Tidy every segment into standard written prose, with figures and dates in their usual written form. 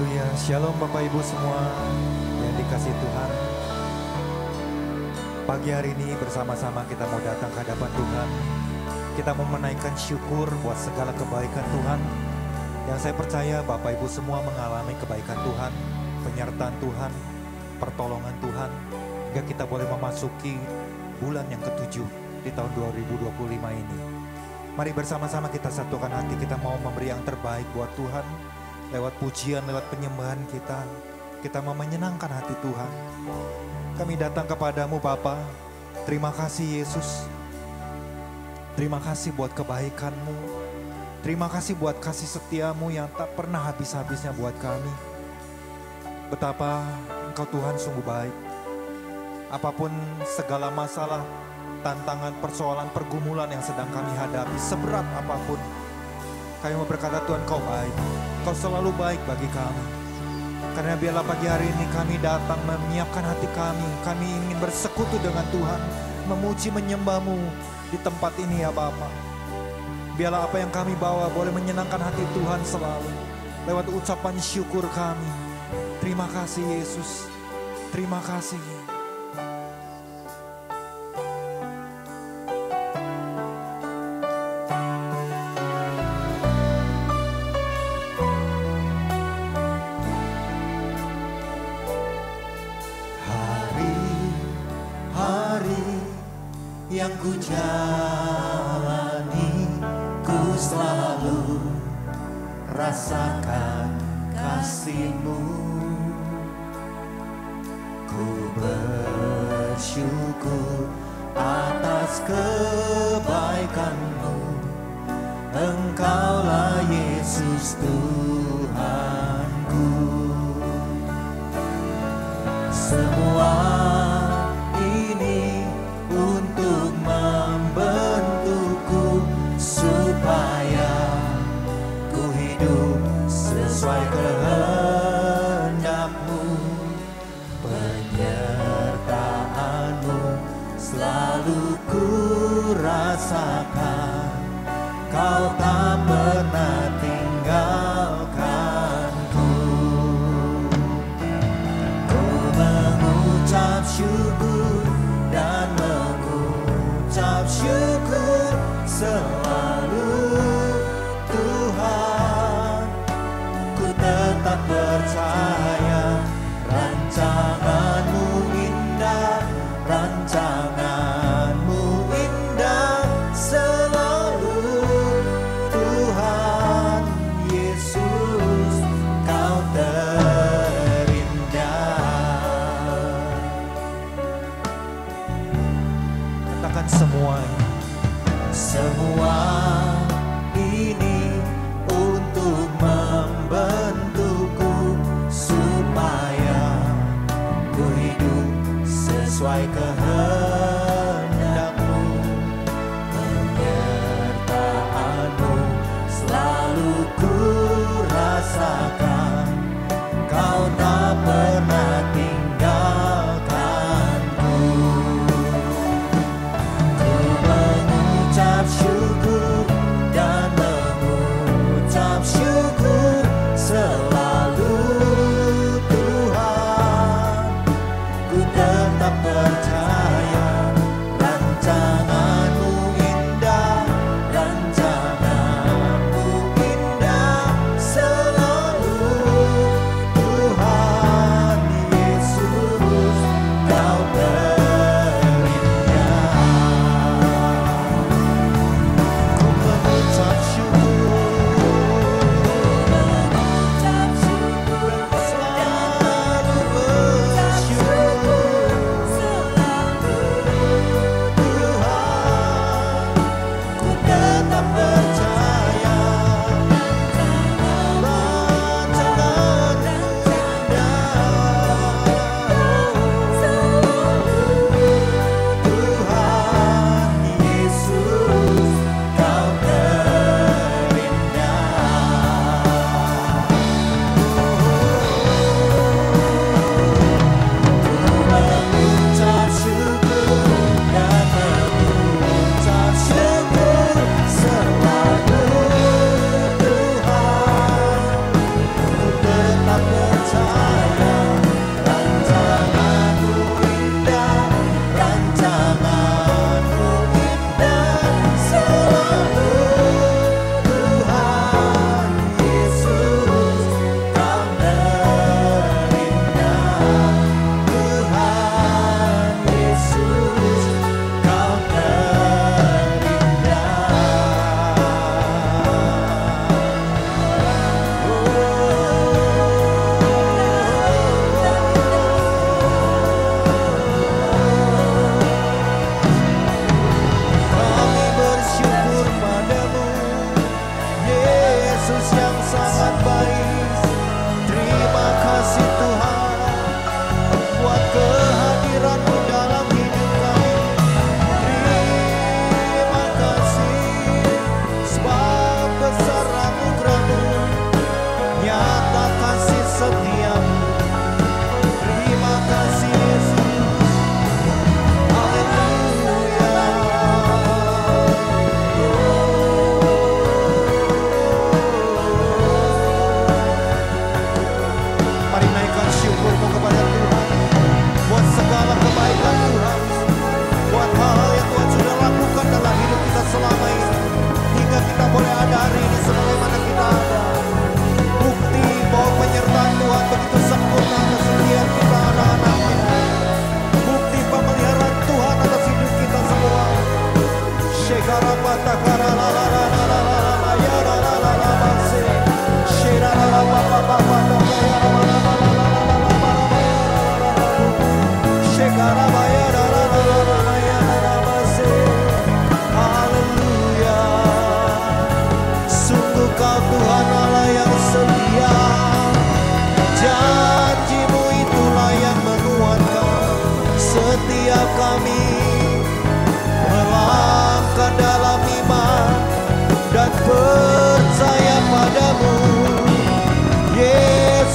Haleluya, shalom Bapak Ibu semua yang dikasihi Tuhan. Pagi hari ini bersama-sama kita mau datang ke hadapan Tuhan. Kita mau menaikkan syukur buat segala kebaikan Tuhan. Yang saya percaya Bapak Ibu semua mengalami kebaikan Tuhan, penyertaan Tuhan, pertolongan Tuhan, hingga kita boleh memasuki bulan yang ke-7 di tahun 2025 ini. Mari bersama-sama kita satukan hati, kita mau memberi yang terbaik buat Tuhan. Lewat pujian, lewat penyembahan kita mau menyenangkan hati Tuhan. Kami datang kepadamu Bapa. Terima kasih Yesus. Terima kasih buat kebaikan-Mu. Terima kasih buat kasih setia-Mu yang tak pernah habis-habisnya buat kami. Betapa Engkau Tuhan sungguh baik. Apapun segala masalah, tantangan, persoalan, pergumulan yang sedang kami hadapi, seberat apapun, kami mau berkata Tuhan Kau baik. Kau selalu baik bagi kami. Karena biarlah pagi hari ini kami datang menyiapkan hati kami. Kami ingin bersekutu dengan Tuhan, memuji menyembah-Mu di tempat ini ya Bapa. Biarlah apa yang kami bawa boleh menyenangkan hati Tuhan selalu. Lewat ucapan syukur kami. Terima kasih Yesus. Terima kasih. Yang ku jalani, ku selalu rasakan kasih-Mu. Ku bersyukur atas kebaikan-Mu. Engkaulah Yesus Tuhanku. Semua ini untuk membentukku supaya ku hidup sesuai kehendak-Mu. Penyertaan-Mu selalu ku rasakan. Kau tak pernah tinggalkanku. Ku mengucap syukur dan mengucap syukur selalu Tuhan. Ku tetap percaya rancangan-Mu indah, rancangan-Mu indah selalu Tuhan Yesus, Kau semua ini untuk membentukku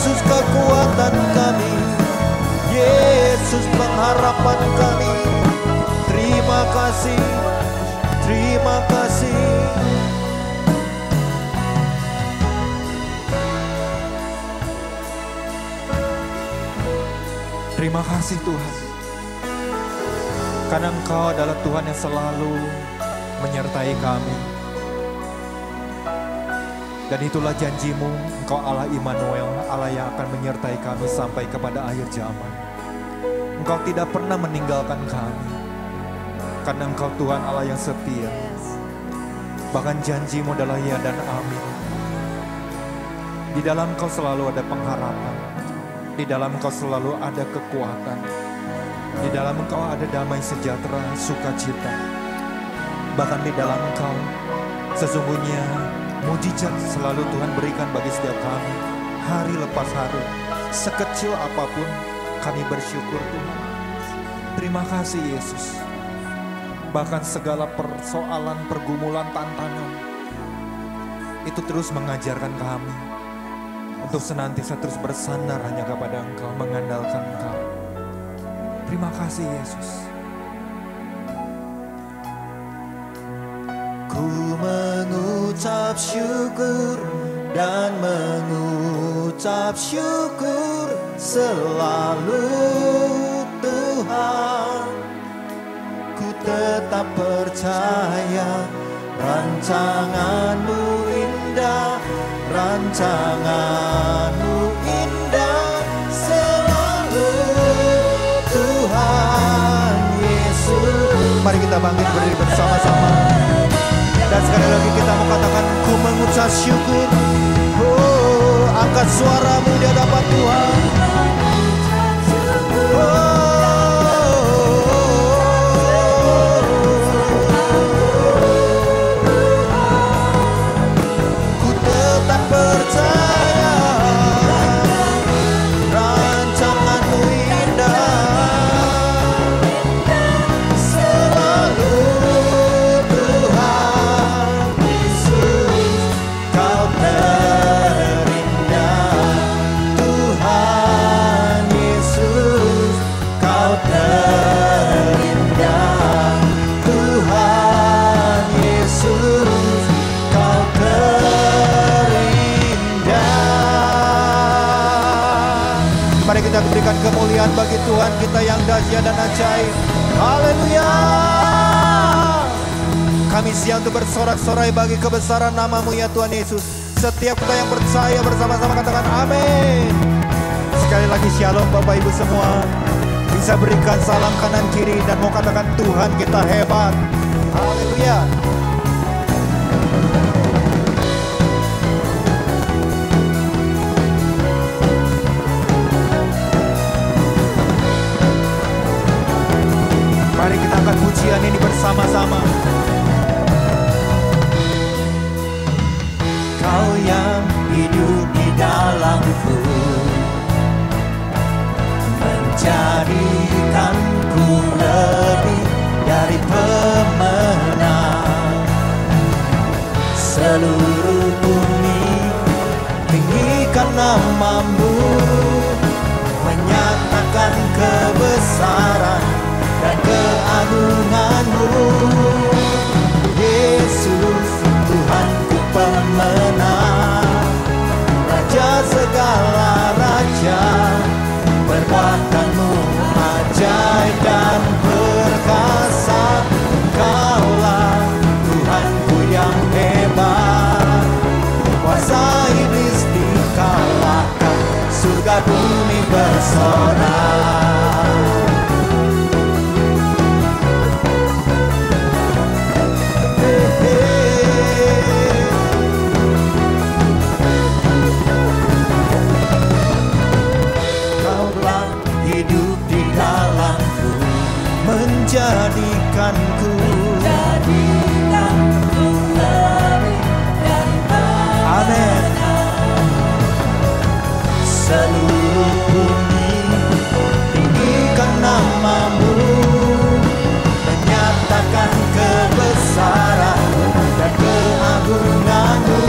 Yesus kekuatan kami, Yesus pengharapan kami. Terima kasih, terima kasih. Terima kasih Tuhan, karena Engkau adalah Tuhan yang selalu menyertai kami. Dan itulah janji-Mu, Engkau Allah Immanuel, Allah yang akan menyertai kami sampai kepada akhir zaman. Engkau tidak pernah meninggalkan kami, karena Engkau Tuhan Allah yang setia. Bahkan janji-Mu adalah ya dan amin. Di dalam Engkau selalu ada pengharapan, di dalam Engkau selalu ada kekuatan, di dalam Engkau ada damai sejahtera, sukacita. Bahkan di dalam Engkau sesungguhnya mujizat selalu Tuhan berikan bagi setiap kami, hari lepas hari. Sekecil apapun kami bersyukur Tuhan. Terima kasih Yesus. Bahkan segala persoalan, pergumulan, tantangan itu terus mengajarkan kami untuk senantiasa terus bersandar hanya kepada Engkau, mengandalkan Engkau. Terima kasih Yesus. Ku mengucap syukur dan mengucap syukur selalu Tuhan. Ku tetap percaya rancangan-Mu indah, rancangan-Mu indah selalu Tuhan Yesus. Mari kita bangkit berdiri bersama-sama. Dan sekali lagi kita mau katakan ku mengucap syukur. Oh, angkat suaramu di hadapan Tuhan. Ku tetap percaya rancangan-Mu indah selalu Tuhan Yesus. Kau terindah Tuhan Yesus. Kau terindah Tuhan Yesus. Kau terindah. Mari kita berikan kemuliaan bagi Tuhan kita yang dahsyat dan ajaib. Haleluya. Kami siap untuk bersorak-sorai bagi kebesaran nama-Mu ya Tuhan Yesus. Setiap kita yang percaya bersama-sama katakan amin. Sekali lagi shalom Bapak Ibu semua. Bisa berikan salam kanan kiri dan mau katakan Tuhan kita hebat. Haleluya. Mari kita angkat pujian ini bersama-sama. Kau yang hidup di dalamku, menjadikanku lebih dari pemenang. Seluruh bumi tinggikan nama-Mu, menyatakan kebesaran dan keagungan-Mu. Yesus Tuhanku pemenang, Raja segala raja. Perbuatan-Mu ajaib dan perkasa. Engkaulah Tuhanku yang hebat. Kuasa iblis dikalahkan, surga bumi bersorak. Menjadikanku lebih dari amin. Seluruh bumi tinggikan nama-Mu, menyatakan kebesaran dan keagungan-Mu.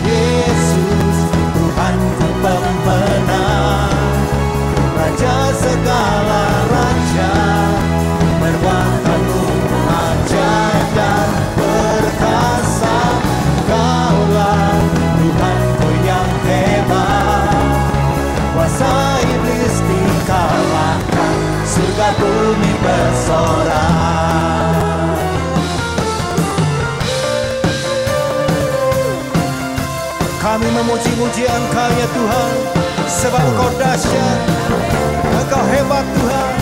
Yesus Tuhanku memuji-muji Engkau ya Tuhan, sebab Engkau dahsyat, Engkau hebat Tuhan.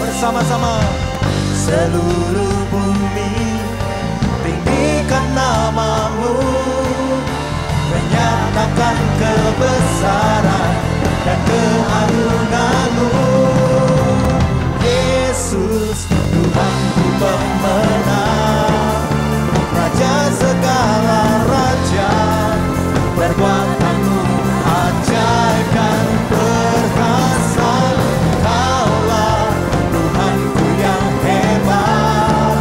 Bersama-sama seluruh bumi tinggikan nama-Mu, menyatakan kebesaran dan keagungan-Mu. Yesus Tuhanku pemenang, Raja segala raja, perbuatan-Mu ajaib dan perkasa. Kaulah Tuhanku yang hebat,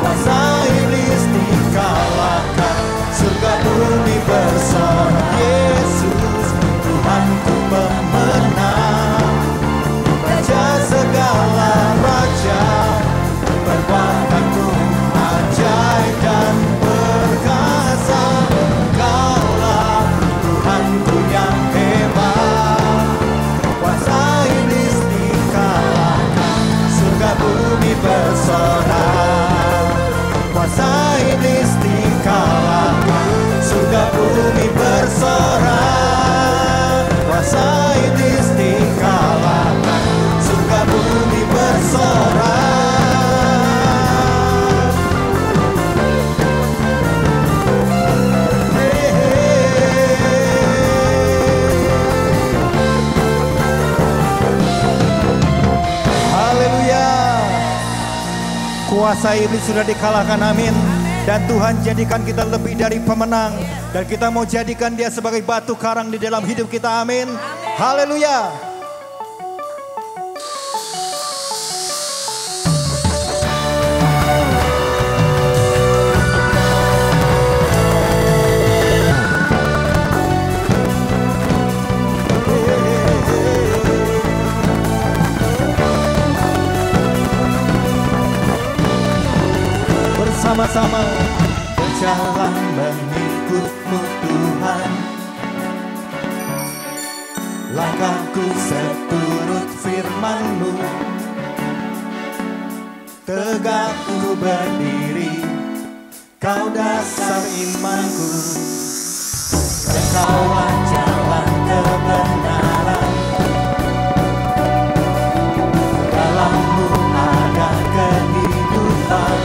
kuasa iblis dikalahkan, surga bumi bersorak. Yesus Tuhanku pemenang, Raja segala raja, perbuatan-Mu ajaib dan perkasa. Kaulah Tuhanku yang hebat, kuasa iblis dikalahkan, surga bumi bersorak. Kuasa iblis dikalahkan, surga bumi bersorak. Kuasa iblis dikalahkan, surga bumi bersorak. Haleluya. Kuasa iblis sudah dikalahkan, amin. Dan Tuhan jadikan kita lebih dari pemenang, dan kita mau jadikan Dia sebagai batu karang di dalam hidup kita, amin. Haleluya. Bersama-sama berjalan mengikut-Mu Tuhan, langkahku seturut firman-Mu, tegak ku berdiri, Kau dasar imanku. Engkaulah jalan kebenaran, dalam-Mu ada kehidupan.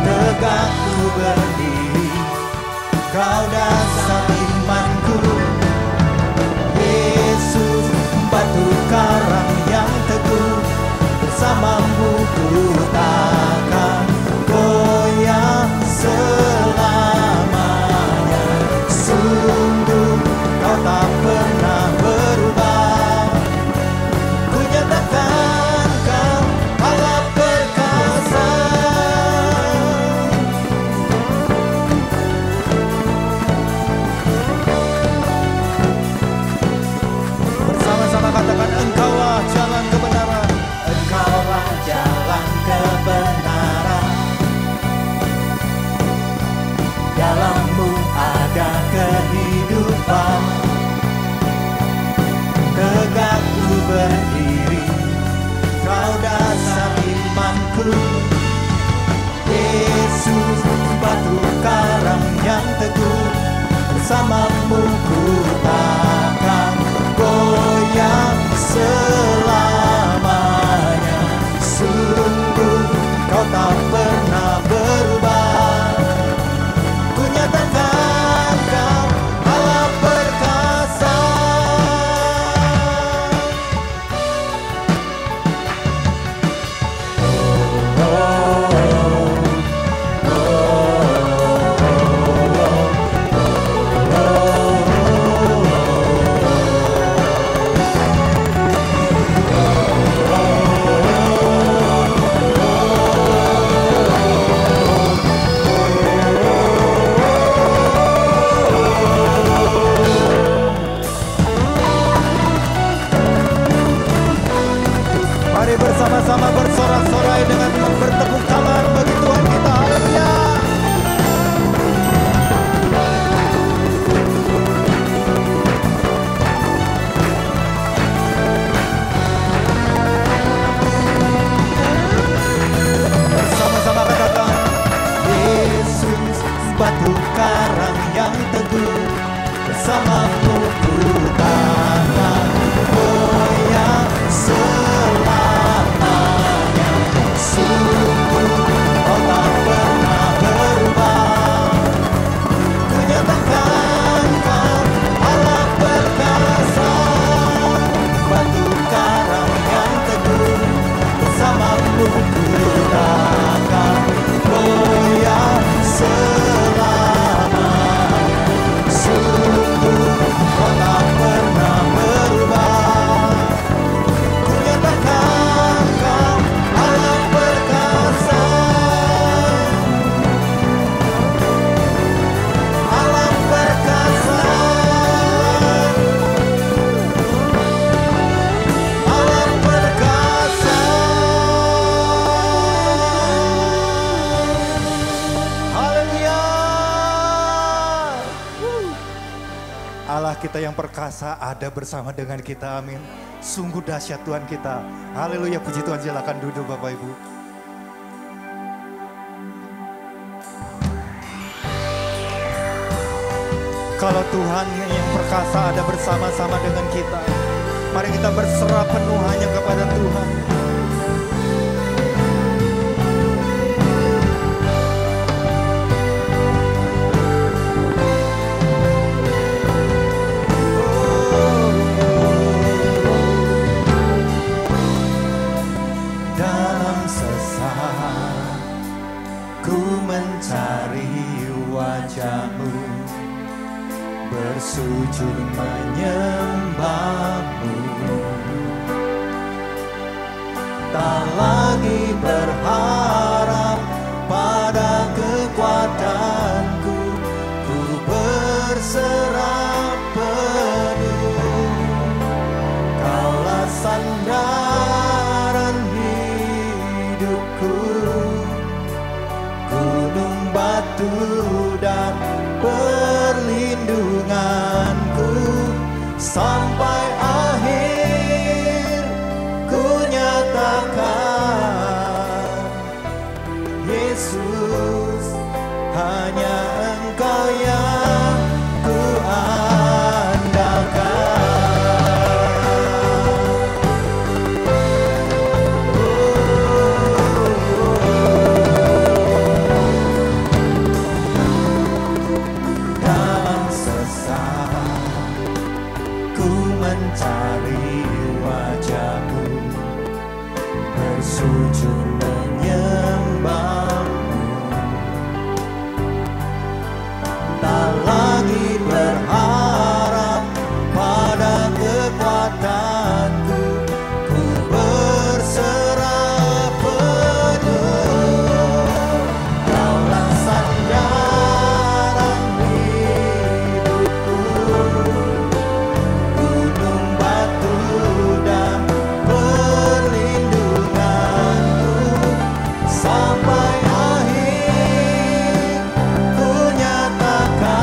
Tegak ku berdiri, Kau dasar imanku. Yesus batu karang yang teguh, bersama-Mu ku takkan goyah selamanya. Sungguh Kau tak pernah berubah, ku nyatakan Kau Allah perkasa. Bersama-sama katakan, Engkaulah jalan kebenaran. Engkaulah jalan kebenaran, dalam-Mu ada kehidupan. Tegak ku berdiri, Kau dasar imanku. Yesus batu karang yang teguh, bersama-Mu ku takkan goyah selamanya. Sungguh Kau tak pernah berubah, ku nyatakan Kau Allah perkasa. Oh, Allah kita yang perkasa ada bersama dengan kita, amin. Sungguh dahsyat Tuhan kita. Haleluya, puji Tuhan, silakan duduk Bapak Ibu. Kalau Tuhan yang perkasa ada bersama-sama dengan kita, mari kita berserah penuh hanya kepada Tuhan. Dalam sesak ku mencari wajah-Mu, bersujud menyembah-Mu, tak lagi berharap pada kekuatanku, ku berserah penuh. Kaulah sandaran hidupku, gunung batu dan perlindunganku, sampai akhir ku nyatakan, Yesus, hanya Engkau yang ku andalkan. Mencari wajah-Mu, bersujud menyembah-Mu, tak lagi berharap pada kekuatanku, ku berserah penuh. Kaulah sandaran hidupku, sampai akhir ku nyatakan,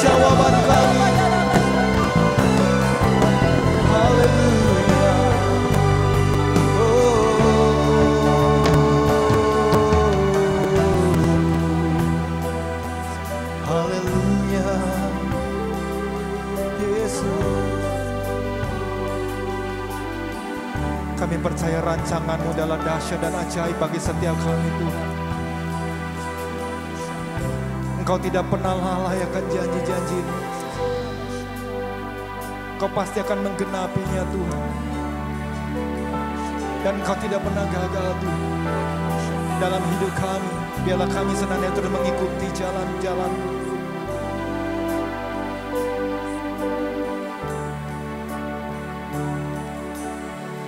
jawaban kami. Haleluya. Haleluya. Yesus. Kami percaya rancangan-Mu adalah dahsyat dan ajaib bagi setiap kami, Tuhan. Engkau tidak pernah lalai akan janji-janji-Mu. Engkau pasti akan menggenapinya, Tuhan. Dan Engkau tidak pernah gagal, Tuhan. Dalam hidup kami, biarlah kami senantiasa terus mengikuti jalan-jalan-Mu.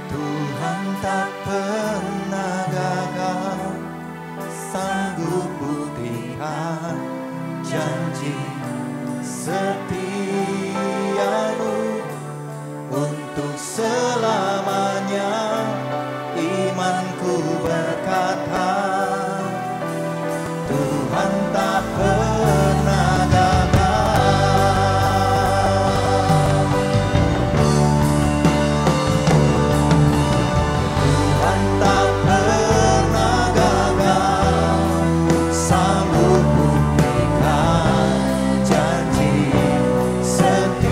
Tuhan tak pernah gagal, sanggup buktikan janji setia-Mu untuk selamanya. Imanku berkata, Tuhan tak pernah gagal. Tuhan tak pernah gagal, sanggup buktikan janji setia-Mu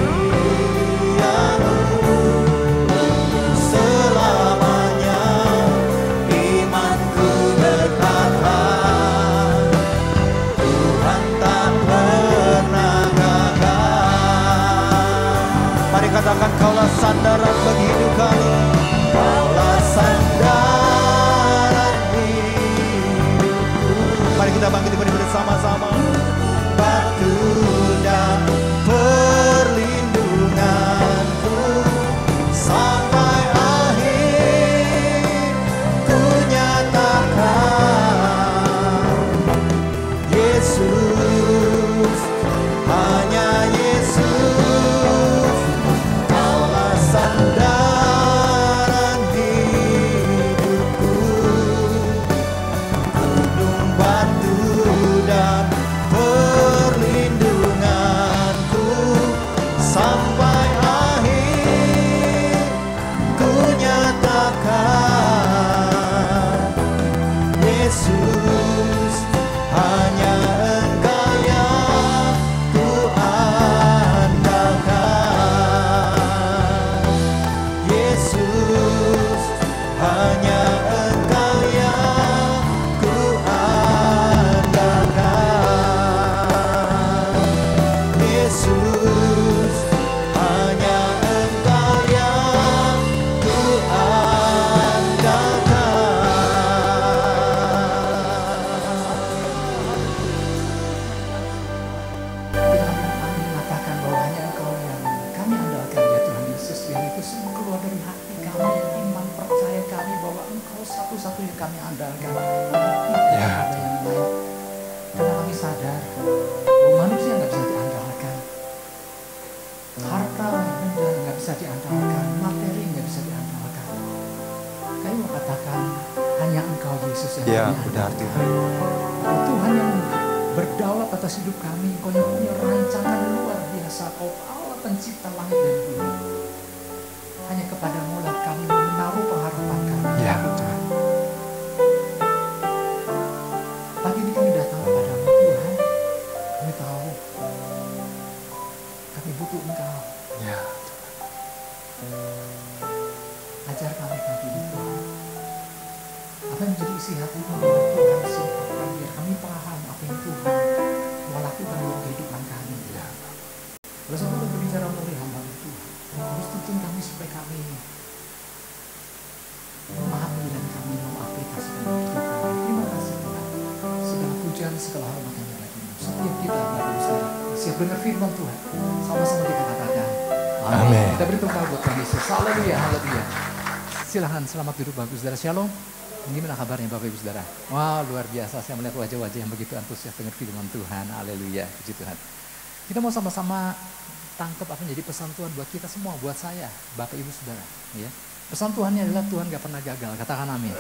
untuk selamanya. Imanku berkata, Tuhan tak pernah gagal. Mari katakan, Kaulah sandaran bagi hidup kami. Kaulah sandaran hidupku. Mari kita bangkit bersama-sama. Batu dan perlindunganku sampai akhir ku nyatakan. Yesus, hanya Yesus. Kaulah sandaran hidupku, gunung batu dan perlindunganku sampai akhir ku nyatakan. Yesus, hanya Engkau yang ku andalkan. Yesus, hanya Engkau yang ku andalkan. Yesus, hanya Engkau yang ku Kami mengatakan bahwa hanya Engkau yang kami andalkan, ya Tuhan Yesus. Biar itu semua keluar dari hati kami, iman percaya kami bahwa Engkau satu-satunya kami andalkan. Tidak ada yang lain. Karena kami sadar bahwa manusia nggak bisa diandalkan. Harta benda nggak bisa diandalkan, materi nggak bisa diandalkan. Kami mau katakan hanya Engkau Yesus yang Ya, kami benar, andalkan. Tuhan. Tuhan yang berdaulat atas hidup kami, Engkau yang punya rancangan luar biasa, Kau Allah pencipta langit dan bumi. Hanya kepadamu lah kami menaruh pengharapan kami. Ya, Tuhan. Pagi ini kami datang kepadamu, Tuhan. Kami tahu kami butuh Engkau. Ya. Ajar kami pagi ini, Tuhan. Apa yang menjadi isi hati-Mu, Tuhan, simpulkan biar kami paham apa yang Tuhan mau lakukan dalam kehidupan kami. Ya. Kalau saya boleh berbicara melalui hamba Tuhan, terus tuntun kami supaya kami memahami dan kami mengaplikasikan hidup kami. Terima kasih Tuhan. Segala pujian, segala hormat hanya bagi-Mu. Setiap kita Bapak Saudara siap dengar firman Tuhan. Sama-sama kita katakan. Amin. Kita beri tepuk tangan buat Tuhan Yesus. Haleluya, haleluya. Silahkan selamat duduk Bapak Ibu Saudara. Shalom. Gimana kabarnya Bapak Ibu Saudara? Wah, luar biasa. Saya melihat wajah-wajah yang begitu antusias dengar firman Tuhan. Haleluya, puji Tuhan. Kita mau sama-sama tangkap apa menjadi pesan Tuhan buat kita semua, buat saya, Bapak Ibu Saudara. Ya. Pesan Tuhannya adalah Tuhan gak pernah gagal. Katakan amin.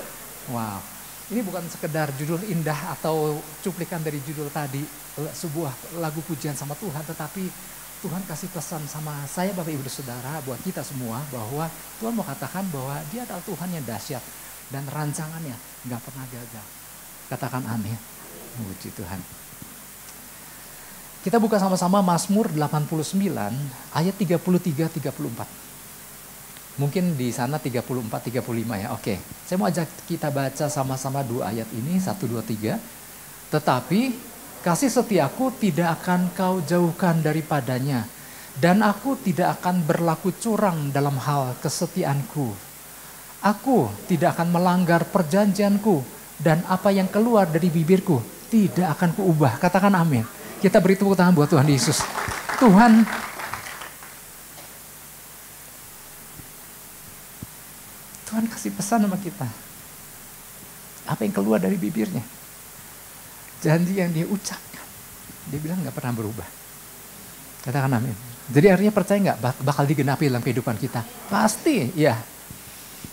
Wow. Ini bukan sekedar judul indah atau cuplikan dari judul tadi, sebuah lagu pujian sama Tuhan, tetapi Tuhan kasih pesan sama saya Bapak Ibu Saudara, buat kita semua, bahwa Tuhan mau katakan bahwa Dia adalah Tuhan yang dahsyat dan rancangannya gak pernah gagal. Katakan amin. Puji Tuhan. Kita buka sama-sama Mazmur 89 ayat 33-34. Mungkin di sana 34-35 ya. Oke, saya mau ajak kita baca sama-sama dua ayat ini, 1, 2, 3. Tetapi kasih setiaku tidak akan kau jauhkan daripadanya, dan aku tidak akan berlaku curang dalam hal kesetiaanku. Aku tidak akan melanggar perjanjianku, dan apa yang keluar dari bibirku tidak akan kuubah. Katakan amin. Kita beri tepuk tangan buat Tuhan Yesus. Tuhan kasih pesan sama kita. Apa yang keluar dari bibirnya. Janji yang dia ucapkan. Dia bilang gak pernah berubah. Katakan amin. Jadi artinya percaya gak bakal digenapi dalam kehidupan kita? Pasti, ya.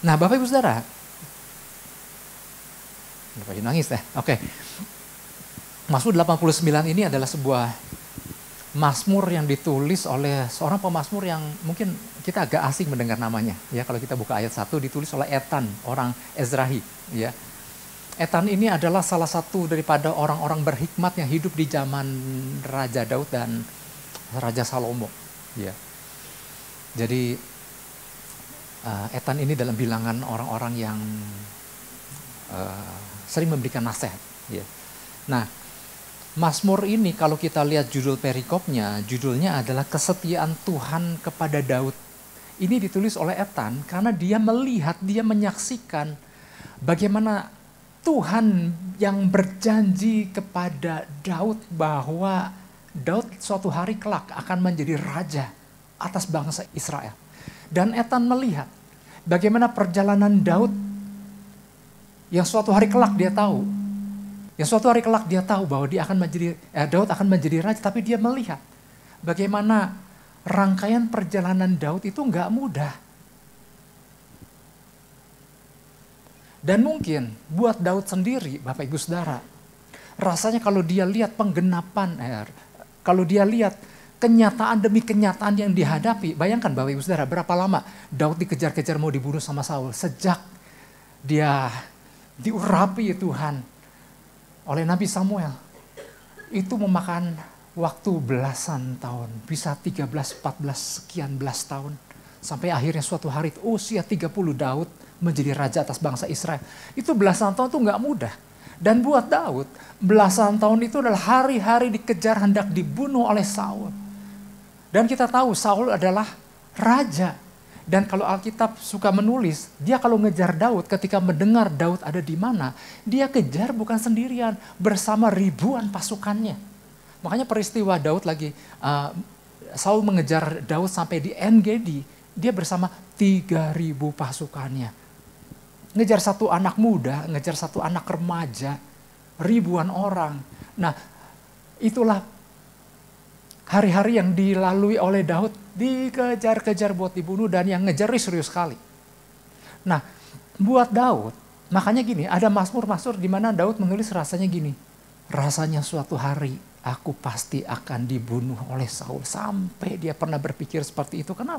Nah Bapak Ibu Saudara. Bapak Ibu nangis ya? Oke. Mazmur 89 ini adalah sebuah Mazmur yang ditulis oleh seorang pemazmur yang mungkin kita agak asing mendengar namanya. Ya, kalau kita buka ayat 1 ditulis oleh Etan, orang Ezrahi. Ya. Etan ini adalah salah satu daripada orang-orang berhikmat yang hidup di zaman Raja Daud dan Raja Salomo. Ya. Jadi Etan ini dalam bilangan orang-orang yang sering memberikan nasihat. Ya. Nah, Mazmur ini kalau kita lihat judul perikopnya, judulnya adalah kesetiaan Tuhan kepada Daud. Ini ditulis oleh Etan karena dia melihat, dia menyaksikan bagaimana Tuhan yang berjanji kepada Daud bahwa Daud suatu hari kelak akan menjadi raja atas bangsa Israel. Dan Etan melihat bagaimana perjalanan Daud yang suatu hari kelak dia tahu. Yang suatu hari kelak dia tahu bahwa Daud akan menjadi raja, tapi dia melihat bagaimana rangkaian perjalanan Daud itu nggak mudah. Dan mungkin buat Daud sendiri, Bapak Ibu Saudara, rasanya kalau dia lihat penggenapan, kalau dia lihat kenyataan demi kenyataan yang dihadapi, bayangkan Bapak Ibu Saudara, berapa lama Daud dikejar-kejar mau dibunuh sama Saul, sejak dia diurapi Tuhan oleh Nabi Samuel. Itu memakan waktu belasan tahun, bisa 13, 14, sekian belas tahun. Sampai akhirnya suatu hari usia 30 Daud menjadi raja atas bangsa Israel. Itu belasan tahun itu gak mudah. Dan buat Daud, belasan tahun itu adalah hari-hari dikejar hendak dibunuh oleh Saul. Dan kita tahu Saul adalah raja. Dan kalau Alkitab suka menulis, dia kalau ngejar Daud, ketika mendengar Daud ada di mana, dia kejar bukan sendirian, bersama ribuan pasukannya. Makanya peristiwa Daud lagi, Saul mengejar Daud sampai di En-Gedi, dia bersama 3.000 pasukannya. Ngejar satu anak muda, ngejar satu anak remaja, ribuan orang. Nah, itulah hari-hari yang dilalui oleh Daud, dikejar-kejar buat dibunuh, dan yang ngejar serius sekali. Nah, buat Daud, makanya gini, ada Mazmur-Mazmur di mana Daud menulis rasanya gini, rasanya suatu hari aku pasti akan dibunuh oleh Saul. Sampai dia pernah berpikir seperti itu, karena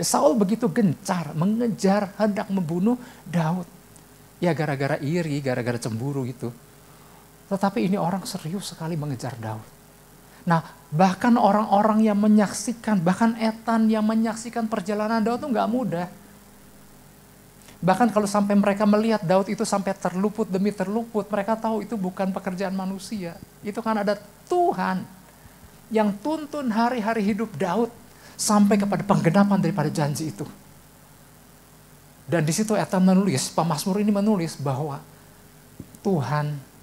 Saul begitu gencar mengejar hendak membunuh Daud. Ya gara-gara iri, gara-gara cemburu gitu. Tetapi ini orang serius sekali mengejar Daud. Nah, bahkan orang-orang yang menyaksikan, bahkan Etan yang menyaksikan perjalanan Daud itu nggak mudah. Bahkan kalau sampai mereka melihat Daud itu sampai terluput demi terluput, mereka tahu itu bukan pekerjaan manusia. Itu kan ada Tuhan yang tuntun hari-hari hidup Daud sampai kepada penggenapan daripada janji itu. Dan di situ Etan menulis, pemazmur ini menulis bahwa Tuhan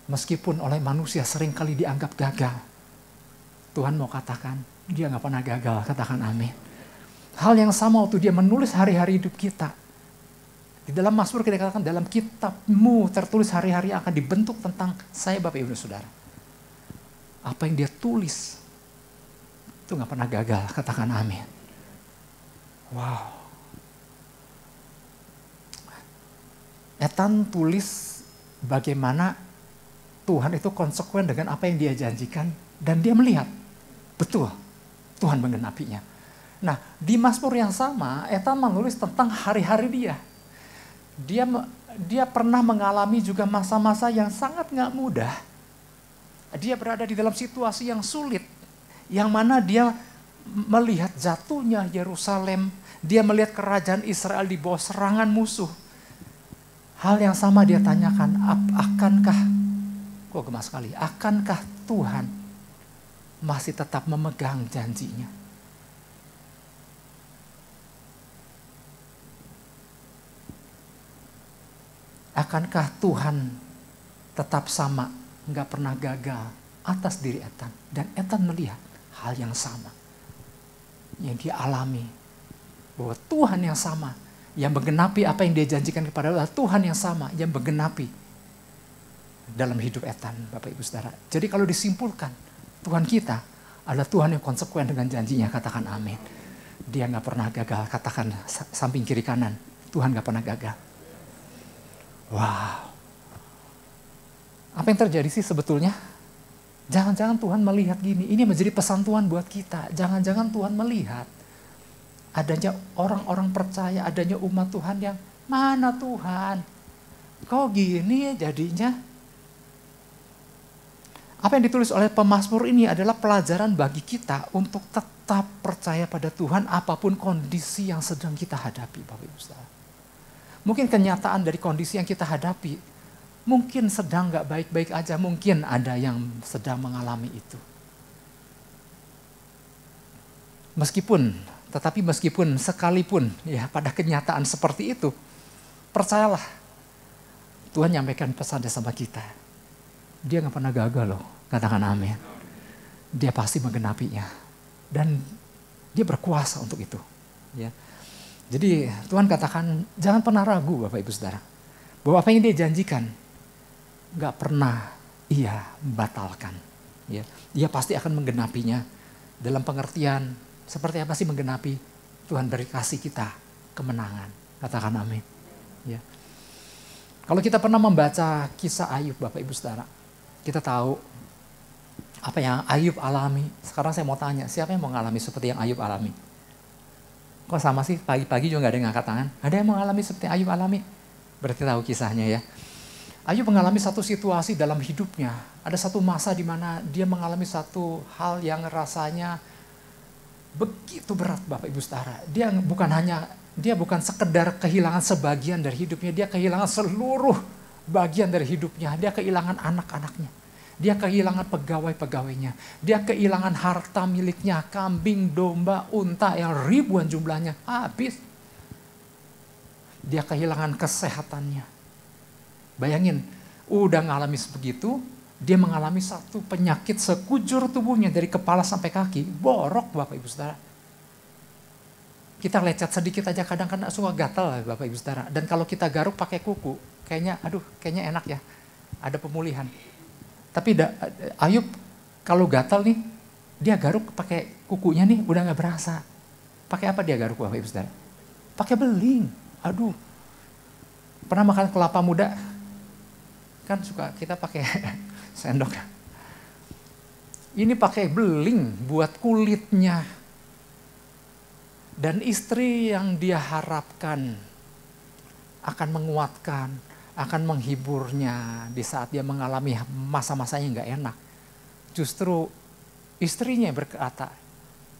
meskipun oleh manusia seringkali dianggap gagal, Tuhan mau katakan, dia gak pernah gagal, katakan amin. Hal yang sama waktu dia menulis hari-hari hidup kita. Di dalam Mazmur kita katakan, dalam kitabmu tertulis hari-hari akan dibentuk tentang saya Bapak Ibu Saudara. Apa yang dia tulis, itu gak pernah gagal, katakan amin. Wow. Ethan tulis bagaimana Tuhan itu konsekuen dengan apa yang dia janjikan. Dan dia melihat, betul Tuhan menggenapinya. Nah, di Mazmur yang sama, Ethan menulis tentang hari-hari dia. Dia pernah mengalami juga masa-masa yang sangat gak mudah. Dia berada di dalam situasi yang sulit. Yang mana dia melihat jatuhnya Yerusalem. Dia melihat kerajaan Israel di bawah serangan musuh. Hal yang sama dia tanyakan, akankah Tuhan masih tetap memegang janjinya? Akankah Tuhan tetap sama, nggak pernah gagal atas diri Ethan? Dan Ethan melihat hal yang sama yang dia alami, bahwa Tuhan yang sama yang menggenapi apa yang dia janjikan kepada Allah, Tuhan yang sama yang menggenapi dalam hidup Ethan, Bapak Ibu Saudara. Jadi kalau disimpulkan, Tuhan kita adalah Tuhan yang konsekuen dengan janjinya, katakan amin. Dia gak pernah gagal, katakan samping kiri kanan, Tuhan gak pernah gagal. Wow. Apa yang terjadi sih sebetulnya? Jangan-jangan Tuhan melihat gini, ini menjadi pesan Tuhan buat kita. Jangan-jangan Tuhan melihat adanya orang-orang percaya, adanya umat Tuhan yang, mana Tuhan? Kok gini jadinya? Apa yang ditulis oleh pemazmur ini adalah pelajaran bagi kita untuk tetap percaya pada Tuhan apapun kondisi yang sedang kita hadapi, Bapak Ibu Saudara. Mungkin kenyataan dari kondisi yang kita hadapi, mungkin sedang gak baik-baik aja, mungkin ada yang sedang mengalami itu. Tetapi meskipun sekalipun ya pada kenyataan seperti itu, percayalah Tuhan nyampaikan pesannya sama kita. Dia gak pernah gagal loh, katakan amin. Dia pasti menggenapinya. Dan dia berkuasa untuk itu. Ya. Jadi Tuhan katakan jangan pernah ragu Bapak Ibu Saudara. Bahwa apa yang dia janjikan gak pernah ia batalkan. Ya. Dia pasti akan menggenapinya dalam pengertian seperti apa sih menggenapi? Tuhan beri kasih kita kemenangan. Katakan amin. Ya. Kalau kita pernah membaca kisah Ayub Bapak Ibu Saudara, kita tahu apa yang Ayub alami. Sekarang saya mau tanya, siapa yang mau mengalami seperti yang Ayub alami? Kok sama sih pagi-pagi juga gak ada yang ngangkat tangan? Ada yang mengalami seperti Ayub alami? Berarti tahu kisahnya ya. Ayub mengalami satu situasi dalam hidupnya. Ada satu masa di mana dia mengalami satu hal yang rasanya begitu berat Bapak Ibu Saudara. Dia bukan sekedar kehilangan sebagian dari hidupnya, dia kehilangan seluruh bagian dari hidupnya. Dia kehilangan anak-anaknya, dia kehilangan pegawai-pegawainya, dia kehilangan harta miliknya, kambing, domba, unta yang ribuan jumlahnya, habis. Dia kehilangan kesehatannya. Bayangin, udah ngalami sebegitu, dia mengalami satu penyakit sekujur tubuhnya dari kepala sampai kaki, borok Bapak Ibu Saudara. Kita lecet sedikit aja kadang-kadang suka gatal Bapak Ibu Saudara. Dan kalau kita garuk pakai kuku, kayaknya enak ya, ada pemulihan. Tapi Ayub kalau gatal nih, dia garuk pakai kukunya nih udah gak berasa. Pakai apa dia garuk Bapak Ibu Saudara? Pakai beling, aduh. Pernah makan kelapa muda? Kan suka kita pakai sendok. Ini pakai beling buat kulitnya. Dan istri yang dia harapkan akan menguatkan, akan menghiburnya di saat dia mengalami masa-masanya gak enak. Justru istrinya berkata,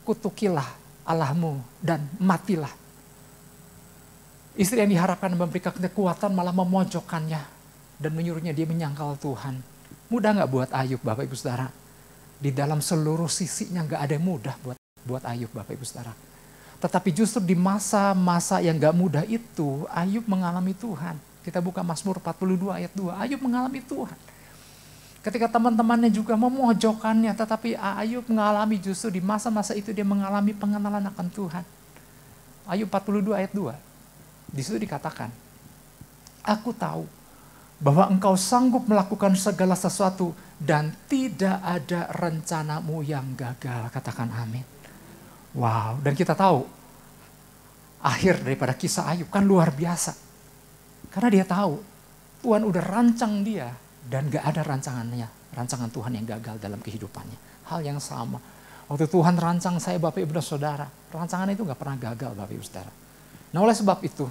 kutukilah Allahmu dan matilah. Istri yang diharapkan memberikan kekuatan malah memojokkannya dan menyuruhnya dia menyangkal Tuhan. Mudah gak buat Ayub Bapak Ibu Saudara? Di dalam seluruh sisinya gak ada yang mudah buat Ayub Bapak Ibu Saudara. Tetapi justru di masa-masa yang gak mudah itu, Ayub mengalami Tuhan. Kita buka Mazmur 42 ayat 2, Ayub mengalami Tuhan. Ketika teman-temannya juga memojokkannya, tetapi Ayub mengalami justru di masa-masa itu dia mengalami pengenalan akan Tuhan. Ayub 42 ayat 2, di situ dikatakan, aku tahu bahwa engkau sanggup melakukan segala sesuatu dan tidak ada rencanamu yang gagal. Katakan amin. Wow, dan kita tahu akhir daripada kisah Ayub kan luar biasa. Karena dia tahu Tuhan udah rancang dia dan gak ada rancangan Tuhan yang gagal dalam kehidupannya. Hal yang sama. Waktu Tuhan rancang saya Bapak Ibu dan Saudara, rancangan itu gak pernah gagal Bapak Ibu Saudara. Nah oleh sebab itu,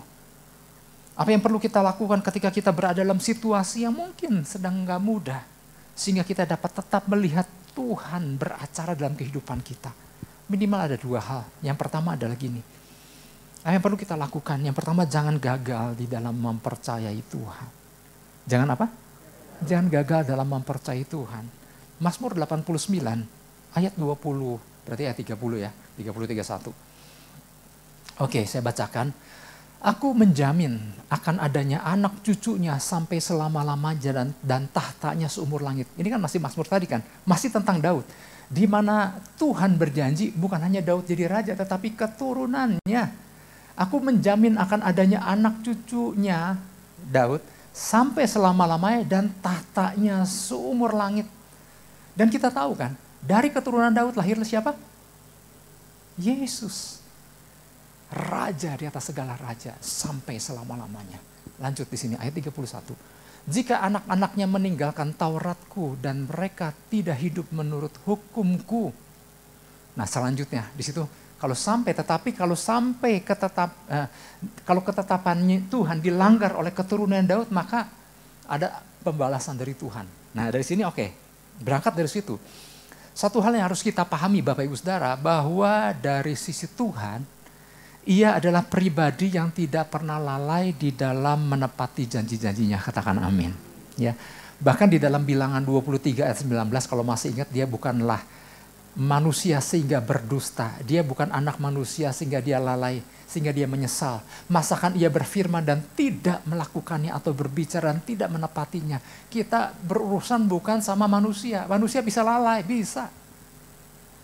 apa yang perlu kita lakukan ketika kita berada dalam situasi yang mungkin sedang gak mudah, sehingga kita dapat tetap melihat Tuhan beracara dalam kehidupan kita. Minimal ada dua hal. Yang pertama adalah gini, apa yang perlu kita lakukan? Yang pertama, jangan gagal di dalam mempercayai Tuhan. Jangan apa? Jangan gagal dalam mempercayai Tuhan. Mazmur 89 ayat 20, berarti ayat 30 ya, 30-31. Oke, saya bacakan. Aku menjamin akan adanya anak cucunya sampai selama-lamanya dan tahtanya seumur langit. Ini kan masih Mazmur tadi kan, masih tentang Daud. Di mana Tuhan berjanji bukan hanya Daud jadi raja, tetapi keturunannya. Aku menjamin akan adanya anak cucunya Daud sampai selama-lamanya dan tahtanya seumur langit. Dan kita tahu kan, dari keturunan Daud lahirlah siapa? Yesus. Raja di atas segala raja sampai selama-lamanya. Lanjut di sini ayat 31. Jika anak-anaknya meninggalkan Tauratku dan mereka tidak hidup menurut hukumku. Nah selanjutnya di situ kalau sampai kalau ketetapannya Tuhan dilanggar oleh keturunan Daud, maka ada pembalasan dari Tuhan. Nah dari sini oke, berangkat dari situ. Satu hal yang harus kita pahami Bapak Ibu Saudara, bahwa dari sisi Tuhan, Ia adalah pribadi yang tidak pernah lalai di dalam menepati janji-janjinya. Katakan amin. Ya. Bahkan di dalam Bilangan 23 ayat 19, kalau masih ingat, dia bukanlah manusia sehingga berdusta. Dia bukan anak manusia sehingga dia lalai, sehingga dia menyesal. Masakan ia berfirman dan tidak melakukannya atau berbicara dan tidak menepatinya. Kita berurusan bukan sama manusia. Manusia bisa lalai, bisa.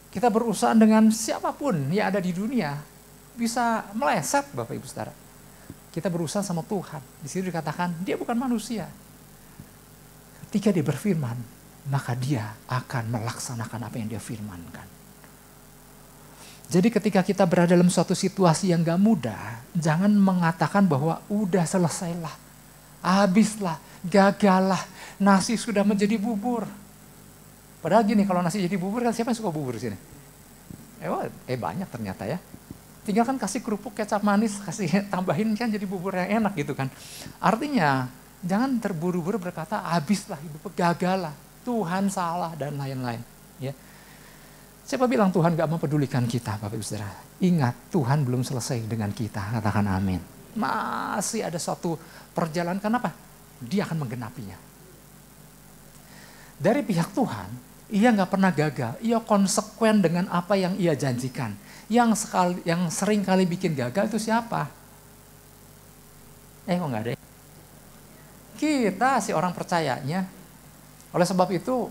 Kita berurusan dengan siapapun yang ada di dunia. Bisa meleset Bapak Ibu Saudara. Kita berurusan sama Tuhan. Di sini dikatakan dia bukan manusia. Ketika dia berfirman, maka dia akan melaksanakan apa yang dia firmankan. Jadi ketika kita berada dalam suatu situasi yang gak mudah, jangan mengatakan bahwa udah selesailah, habislah, gagallah, nasi sudah menjadi bubur. Padahal gini, kalau nasi jadi bubur kan siapa yang suka bubur di sini? Banyak ternyata ya. Tinggal kan kasih kerupuk kecap manis, kasih tambahin kan jadi bubur yang enak gitu kan. Artinya jangan terburu-buru berkata habislah hidup, gagal lah, Tuhan salah dan lain-lain. Ya. Siapa bilang Tuhan gak mempedulikan kita Bapak Ibu Saudara? Ingat Tuhan belum selesai dengan kita, katakan amin. Masih ada suatu perjalanan, kenapa? Dia akan menggenapinya. Dari pihak Tuhan, ia gak pernah gagal, ia konsekuen dengan apa yang ia janjikan. Yang sering kali bikin gagal itu siapa? Kok nggak ada? Kita si orang percayanya. Oleh sebab itu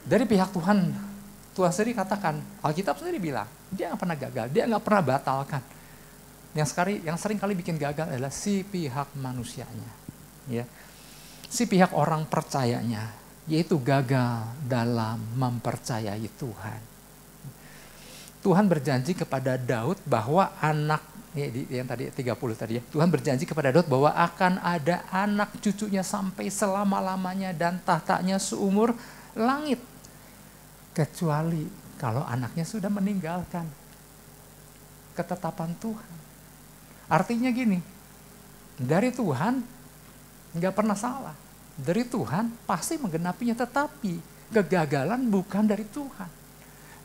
dari pihak Tuhan sendiri katakan, Alkitab sendiri bilang dia nggak pernah gagal, dia nggak pernah batalkan. Yang sering kali bikin gagal adalah si pihak manusianya, ya, si pihak orang percayanya, yaitu gagal dalam mempercayai Tuhan. Tuhan berjanji kepada Daud bahwa yang tadi 30 tadi ya. Tuhan berjanji kepada Daud bahwa akan ada anak cucunya sampai selama-lamanya dan tahtanya seumur langit. Kecuali kalau anaknya sudah meninggalkan ketetapan Tuhan. Artinya gini, dari Tuhan nggak pernah salah. Dari Tuhan pasti menggenapinya, tetapi kegagalan bukan dari Tuhan.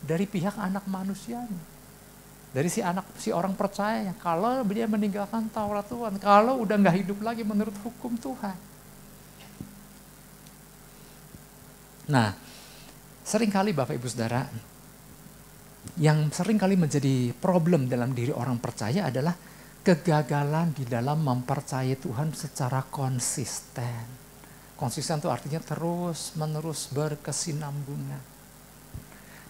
Dari pihak anak manusianya. Dari si orang percayanya. Kalau dia meninggalkan Taurat Tuhan. Kalau udah gak hidup lagi menurut hukum Tuhan. Nah, seringkali Bapak Ibu Saudara, yang seringkali menjadi problem dalam diri orang percaya adalah kegagalan di dalam mempercayai Tuhan secara konsisten. Konsisten itu artinya terus menerus berkesinambungan.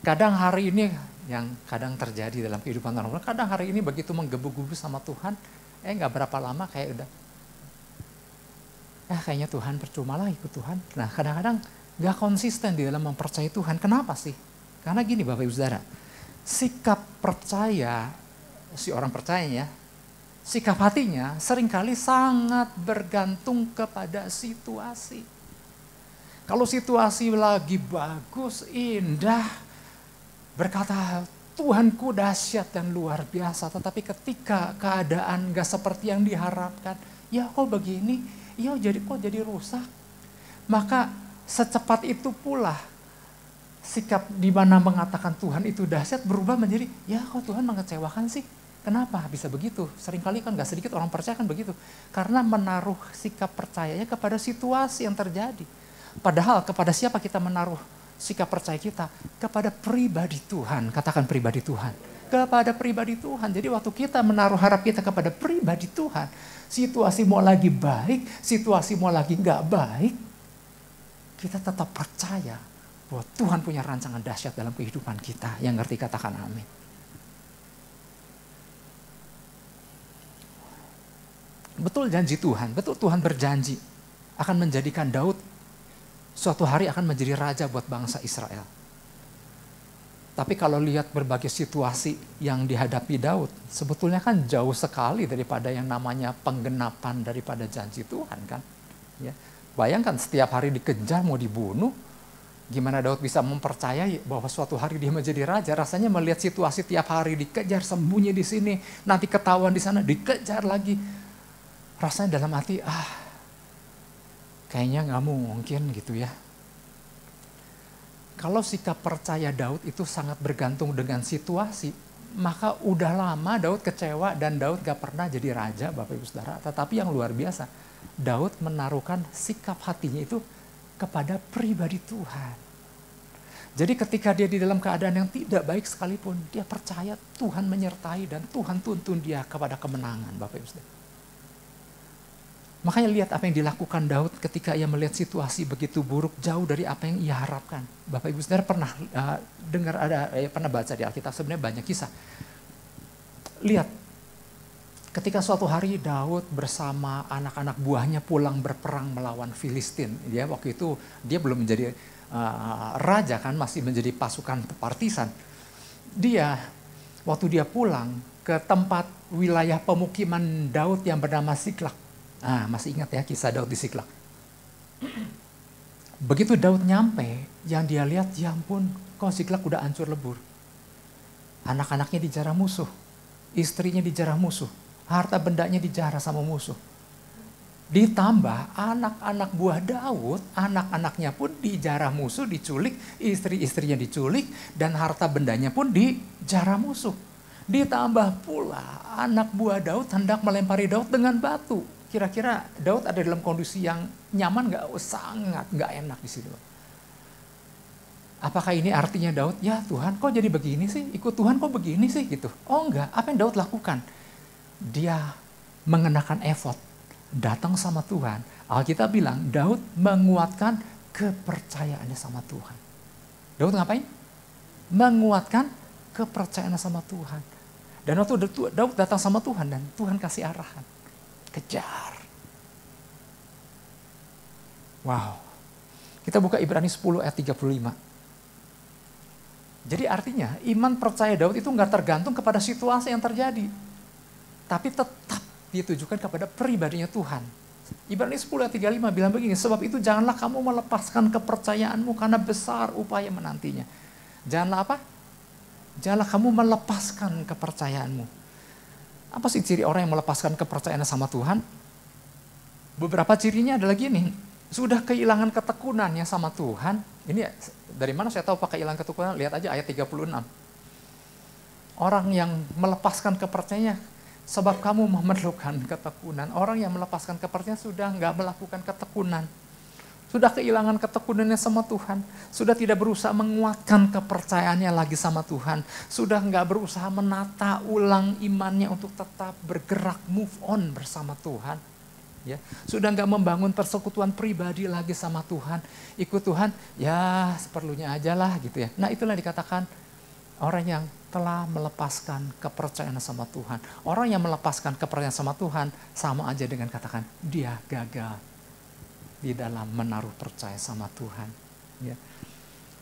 Kadang hari ini yang kadang terjadi dalam kehidupan orang, kadang hari ini begitu menggebu-gebu sama Tuhan, gak berapa lama kayak udah, kayaknya Tuhan percuma lah ikut Tuhan. Nah kadang-kadang gak konsisten di dalam mempercayai Tuhan. Kenapa sih? Karena gini Bapak Ibu Saudara, sikap percaya, si orang percayanya sikap hatinya seringkali sangat bergantung kepada situasi. Kalau situasi lagi bagus, indah, berkata, Tuhanku dahsyat dan luar biasa. Tetapi ketika keadaan gak seperti yang diharapkan, ya kok begini, ya kok jadi rusak. Maka secepat itu pula sikap di mana mengatakan Tuhan itu dahsyat berubah menjadi, ya kok Tuhan mengecewakan sih? Kenapa bisa begitu? Seringkali kan gak sedikit orang percaya kan begitu. Karena menaruh sikap percayanya kepada situasi yang terjadi. Padahal kepada siapa kita menaruh sikap percaya kita? Kepada pribadi Tuhan. Katakan pribadi Tuhan. Kepada pribadi Tuhan. Jadi waktu kita menaruh harap kita kepada pribadi Tuhan, situasi mau lagi baik, situasi mau lagi gak baik, kita tetap percaya bahwa Tuhan punya rancangan dahsyat dalam kehidupan kita. Yang ngerti katakan amin. Betul janji Tuhan, betul Tuhan berjanji akan menjadikan Daud suatu hari akan menjadi raja buat bangsa Israel. Tapi kalau lihat berbagai situasi yang dihadapi Daud, sebetulnya kan jauh sekali daripada yang namanya penggenapan daripada janji Tuhan kan. Ya. Bayangkan setiap hari dikejar mau dibunuh, gimana Daud bisa mempercayai bahwa suatu hari dia menjadi raja? Rasanya melihat situasi tiap hari dikejar, sembunyi di sini, nanti ketahuan di sana, dikejar lagi. Rasanya dalam hati, kayaknya nggak mungkin gitu ya. Kalau sikap percaya Daud itu sangat bergantung dengan situasi, maka udah lama Daud kecewa dan Daud gak pernah jadi raja, Bapak Ibu Saudara. Tetapi yang luar biasa, Daud menaruhkan sikap hatinya itu kepada pribadi Tuhan. Jadi ketika dia di dalam keadaan yang tidak baik sekalipun, dia percaya Tuhan menyertai dan Tuhan tuntun dia kepada kemenangan, Bapak Ibu Saudara. Makanya lihat apa yang dilakukan Daud ketika ia melihat situasi begitu buruk, jauh dari apa yang ia harapkan. Bapak Ibu Saudara pernah pernah baca di Alkitab, sebenarnya banyak kisah. Lihat, ketika suatu hari Daud bersama anak-anak buahnya pulang berperang melawan Filistin. Ya, waktu itu dia belum menjadi raja kan, masih menjadi pasukan partisan. Waktu dia pulang ke tempat wilayah pemukiman Daud yang bernama Siklak. Masih ingat ya kisah Daud di Siklak. Begitu Daud nyampe, yang dia lihat, ya ampun, kok Siklak udah hancur lebur. Anak-anaknya dijarah musuh, istrinya dijarah musuh, harta bendanya dijarah sama musuh. Ditambah anak-anak buah Daud, anak-anaknya pun dijarah musuh, diculik, istri-istrinya diculik, dan harta bendanya pun dijarah musuh. Ditambah pula anak buah Daud hendak melempari Daud dengan batu. Kira-kira Daud ada dalam kondisi yang nyaman nggak? Sangat nggak enak di situ. Apakah ini artinya Daud, ya Tuhan kok jadi begini sih? Ikut Tuhan kok begini sih? Gitu. Oh enggak, apa yang Daud lakukan? Dia mengenakan efod, datang sama Tuhan. Alkitab bilang Daud menguatkan kepercayaannya sama Tuhan. Daud ngapain? Menguatkan kepercayaannya sama Tuhan. Dan waktu Daud datang sama Tuhan dan Tuhan kasih arahan. Kejar. Wow. Kita buka Ibrani 10 ayat 35. Jadi artinya iman percaya Daud itu nggak tergantung kepada situasi yang terjadi. Tapi tetap ditujukan kepada pribadinya Tuhan. Ibrani 10 ayat 35 bilang begini, sebab itu janganlah kamu melepaskan kepercayaanmu karena besar upaya menantinya. Janganlah apa? Janganlah kamu melepaskan kepercayaanmu. Apa sih ciri orang yang melepaskan kepercayaannya sama Tuhan? Beberapa cirinya adalah gini, sudah kehilangan ketekunannya sama Tuhan. Ini dari mana saya tahu pakai kehilangan ketekunan? Lihat aja ayat 36. Orang yang melepaskan kepercayaannya, sebab kamu memerlukan ketekunan. Orang yang melepaskan kepercayaan sudah nggak melakukan ketekunan. Sudah kehilangan ketekunannya sama Tuhan. Sudah tidak berusaha menguatkan kepercayaannya lagi sama Tuhan. Sudah nggak berusaha menata ulang imannya untuk tetap bergerak move on bersama Tuhan. Ya, sudah nggak membangun persekutuan pribadi lagi sama Tuhan. Ikut Tuhan, ya seperlunya aja lah gitu ya. Nah itulah dikatakan orang yang telah melepaskan kepercayaan sama Tuhan. Orang yang melepaskan kepercayaan sama Tuhan sama aja dengan katakan dia gagal di dalam menaruh percaya sama Tuhan. Ya.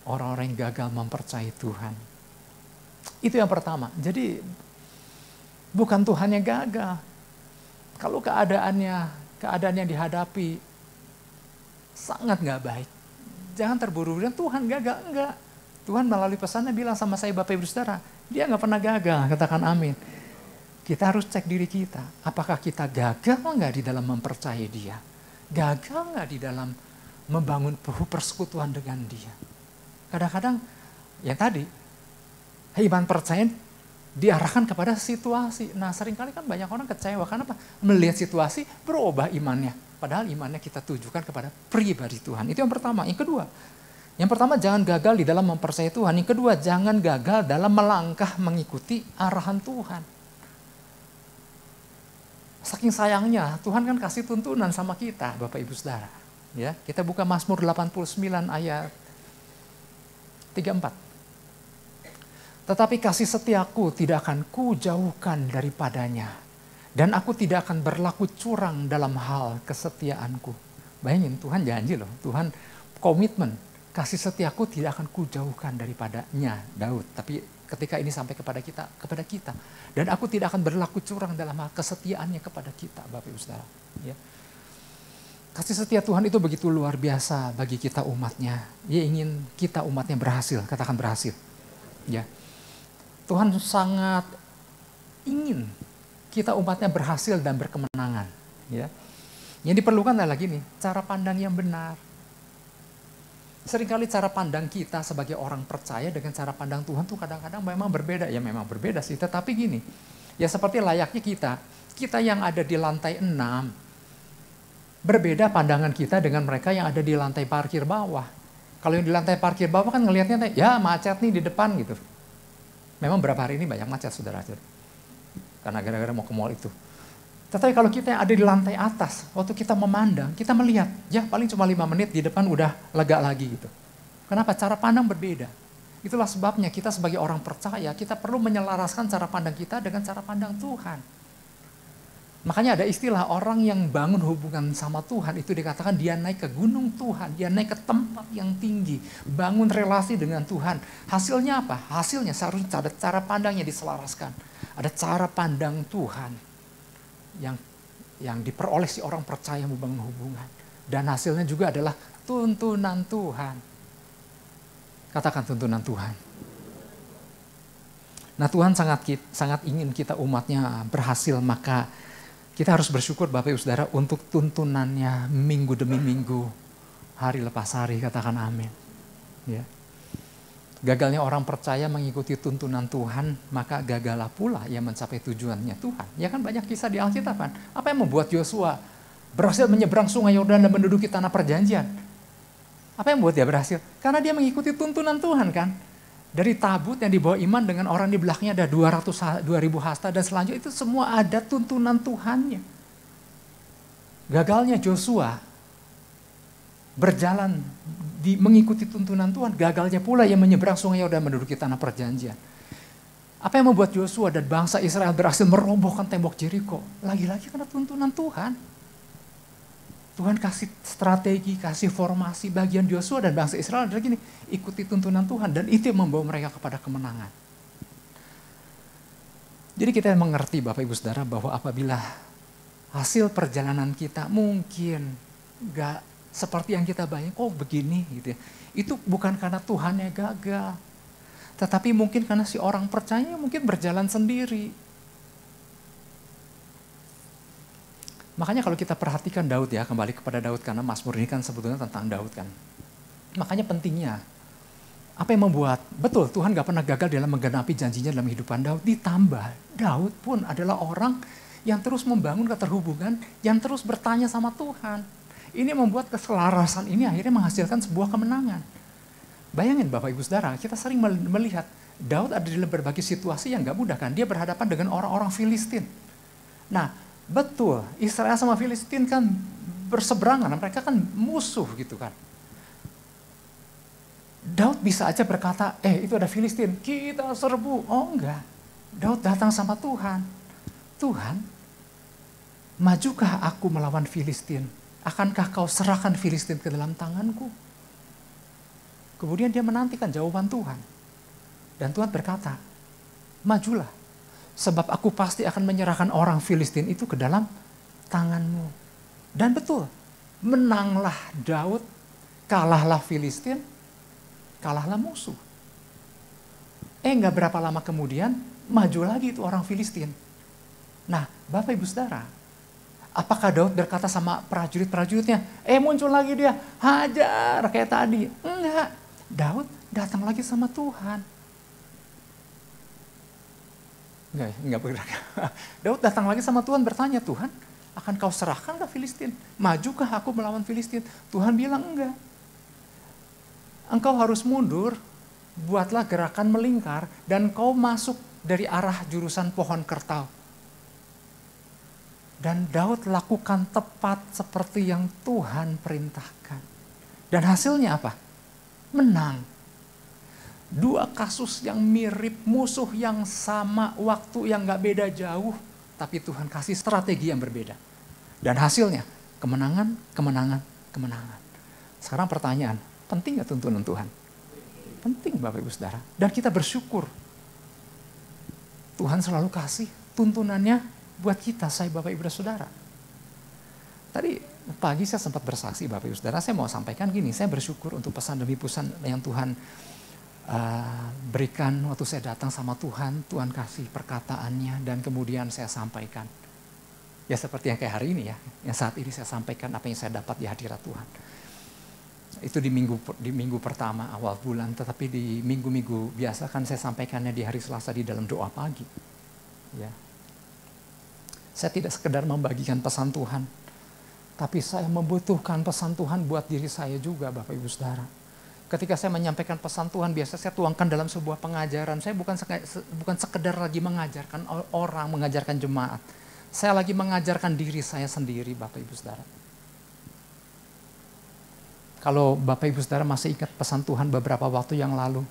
Orang-orang yang gagal mempercayai Tuhan. Itu yang pertama. Jadi bukan Tuhan yang gagal. Kalau keadaan yang dihadapi sangat nggak baik, jangan terburu-buru. Tuhan gagal, enggak. Tuhan melalui pesannya bilang sama saya, Bapak Ibu Saudara, dia nggak pernah gagal, katakan amin. Kita harus cek diri kita, apakah kita gagal nggak di dalam mempercayai dia? Gagal nggak di dalam membangun persekutuan dengan dia? Kadang-kadang, yang tadi, iman percaya diarahkan kepada situasi. Nah seringkali kan banyak orang kecewa, karena apa? Melihat situasi, berubah imannya. Padahal imannya kita tujukan kepada pribadi Tuhan. Itu yang pertama. Yang pertama jangan gagal di dalam mempercayai Tuhan. Yang kedua, jangan gagal dalam melangkah mengikuti arahan Tuhan. Saking sayangnya, Tuhan kan kasih tuntunan sama kita, Bapak Ibu Saudara. Ya, kita buka Mazmur 89 ayat 34. Tetapi kasih setiaku tidak akan kujauhkan daripadanya. Dan aku tidak akan berlaku curang dalam hal kesetiaanku. Bayangin, Tuhan janji loh, Tuhan komitmen. Kasih setiaku tidak akan kujauhkan daripadanya, Daud. Tapi ketika ini sampai kepada kita. Dan aku tidak akan berlaku curang dalam hal kesetiaannya kepada kita, Bapak Ibu Saudara. Ya. Kasih setia Tuhan itu begitu luar biasa bagi kita umatnya. Dia ingin kita umatnya berhasil, katakan berhasil. Ya. Tuhan sangat ingin kita umatnya berhasil dan berkemenangan. Ya. Yang diperlukan adalah gini, cara pandang yang benar. Seringkali cara pandang kita sebagai orang percaya dengan cara pandang Tuhan tuh kadang-kadang memang berbeda. Ya memang berbeda sih, tetapi gini, ya seperti layaknya kita yang ada di lantai 6, berbeda pandangan kita dengan mereka yang ada di lantai parkir bawah. Kalau yang di lantai parkir bawah kan ngelihatnya, ya macet nih di depan gitu. Memang berapa hari ini banyak macet, saudara. Karena gara-gara mau ke mall itu. Tetapi kalau kita yang ada di lantai atas, waktu kita memandang, kita melihat, ya paling cuma 5 menit di depan udah lega lagi gitu. Kenapa? Cara pandang berbeda. Itulah sebabnya kita sebagai orang percaya, kita perlu menyelaraskan cara pandang kita dengan cara pandang Tuhan. Makanya ada istilah orang yang bangun hubungan sama Tuhan, itu dikatakan dia naik ke gunung Tuhan, dia naik ke tempat yang tinggi, bangun relasi dengan Tuhan. Hasilnya apa? Hasilnya seharusnya ada cara pandangnya diselaraskan. Ada cara pandang Tuhan yang diperoleh si orang percaya membangun hubungan. Dan hasilnya juga adalah tuntunan Tuhan. Katakan tuntunan Tuhan. Nah Tuhan sangat ingin kita umatnya berhasil, maka kita harus bersyukur Bapak Ibu Saudara untuk tuntunannya minggu demi minggu, hari lepas hari, katakan amin. Ya. Gagalnya orang percaya mengikuti tuntunan Tuhan, maka gagallah pula ia mencapai tujuannya Tuhan. Ya kan banyak kisah di Alkitab kan. Apa yang membuat Yosua berhasil menyeberang sungai Yordan dan menduduki tanah perjanjian? Apa yang membuat dia berhasil? Karena dia mengikuti tuntunan Tuhan kan. Dari tabut yang dibawa iman dengan orang di belakangnya ada 2.000 hasta dan selanjutnya itu semua ada tuntunan Tuhannya. Gagalnya Joshua berjalan mengikuti tuntunan Tuhan, gagalnya pula yang menyeberang sungai Yordan menduduki tanah perjanjian. Apa yang membuat Yosua dan bangsa Israel berhasil merobohkan tembok Jeriko? Lagi-lagi karena tuntunan Tuhan. Tuhan kasih strategi, kasih formasi bagian Yosua dan bangsa Israel adalah gini, ikuti tuntunan Tuhan dan itu yang membawa mereka kepada kemenangan. Jadi kita mengerti Bapak Ibu Saudara bahwa apabila hasil perjalanan kita mungkin gak seperti yang kita bayangkan, kok begini gitu ya. Itu bukan karena Tuhannya gagal. Tetapi mungkin karena si orang percaya mungkin berjalan sendiri. Makanya kalau kita perhatikan Daud ya, kembali kepada Daud karena Mazmur ini kan sebetulnya tentang Daud kan. Makanya pentingnya, apa yang membuat, betul Tuhan gak pernah gagal dalam menggenapi janjinya dalam kehidupan Daud. Ditambah, Daud pun adalah orang yang terus membangun keterhubungan, yang terus bertanya sama Tuhan. Ini membuat keselarasan ini akhirnya menghasilkan sebuah kemenangan. Bayangin Bapak Ibu Saudara, kita sering melihat Daud ada dalam berbagai situasi yang gak mudah kan. Dia berhadapan dengan orang-orang Filistin. Nah betul, Israel sama Filistin kan berseberangan, mereka kan musuh gitu kan. Daud bisa aja berkata, itu ada Filistin, kita serbu. Oh enggak, Daud datang sama Tuhan. Tuhan, majukah aku melawan Filistin? Akankah kau serahkan Filistin ke dalam tanganku? Kemudian dia menantikan jawaban Tuhan. Dan Tuhan berkata, majulah. Sebab aku pasti akan menyerahkan orang Filistin itu ke dalam tanganmu. Dan betul, menanglah Daud, kalahlah Filistin, kalahlah musuh. Nggak berapa lama kemudian, maju lagi itu orang Filistin. Nah, Bapak Ibu Saudara, apakah Daud berkata sama prajurit-prajuritnya, muncul lagi dia, hajar kayak tadi? Enggak, Daud datang lagi sama Tuhan. Enggak bergerak. Daud datang lagi sama Tuhan bertanya, Tuhan, akan kau serahkan ke Filistin? Majukah aku melawan Filistin? Tuhan bilang enggak. Engkau harus mundur, buatlah gerakan melingkar, dan kau masuk dari arah jurusan pohon kertau. Dan Daud lakukan tepat seperti yang Tuhan perintahkan. Dan hasilnya apa? Menang. 2 kasus yang mirip, musuh yang sama, waktu yang gak beda jauh, tapi Tuhan kasih strategi yang berbeda. Dan hasilnya kemenangan, kemenangan, kemenangan. Sekarang pertanyaan, penting gak tuntunan Tuhan? Penting Bapak Ibu Saudara. Dan kita bersyukur. Tuhan selalu kasih tuntunannya buat kita, saya Bapak Ibu Saudara. Tadi pagi saya sempat bersaksi Bapak Ibu Saudara, saya mau sampaikan gini, saya bersyukur untuk pesan demi pesan yang Tuhan berikan waktu saya datang sama Tuhan, Tuhan kasih perkataannya dan kemudian saya sampaikan. Ya seperti yang kayak hari ini ya, yang saat ini saya sampaikan apa yang saya dapat di hadirat Tuhan. Itu di minggu pertama awal bulan, tetapi di minggu-minggu biasa kan saya sampaikannya di hari Selasa di dalam doa pagi. Ya. Saya tidak sekedar membagikan pesan Tuhan, tapi saya membutuhkan pesan Tuhan buat diri saya juga Bapak Ibu Saudara. Ketika saya menyampaikan pesan Tuhan, biasa saya tuangkan dalam sebuah pengajaran. Saya bukan sekedar lagi mengajarkan orang, mengajarkan jemaat. Saya lagi mengajarkan diri saya sendiri Bapak Ibu Saudara. Kalau Bapak Ibu Saudara masih ingat pesan Tuhan beberapa waktu yang lalu,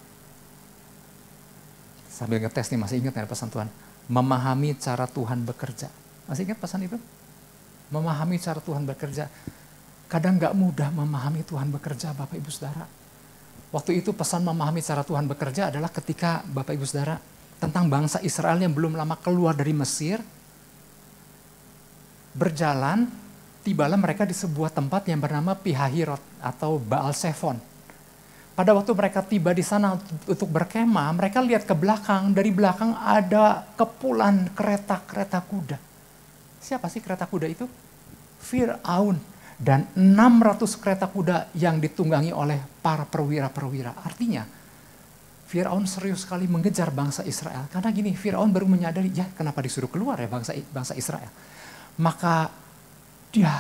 sambil ngetes nih, masih ingat pesan Tuhan? Memahami cara Tuhan bekerja. Masih ingat pesan itu? Memahami cara Tuhan bekerja. Kadang gak mudah memahami Tuhan bekerja Bapak Ibu Saudara. Waktu itu pesan memahami cara Tuhan bekerja adalah ketika Bapak Ibu Saudara tentang bangsa Israel yang belum lama keluar dari Mesir. Berjalan, tibalah mereka di sebuah tempat yang bernama Pihahirot atau Baal Zephon. Pada waktu mereka tiba di sana untuk berkemah, mereka lihat ke belakang, dari belakang ada kepulan kereta-kereta kuda. Siapa sih kereta kuda itu? Fir'aun. Dan 600 kereta kuda yang ditunggangi oleh para perwira-perwira. Artinya, Fir'aun serius sekali mengejar bangsa Israel. Karena gini, Fir'aun baru menyadari, ya kenapa disuruh keluar ya bangsa Israel. Maka dia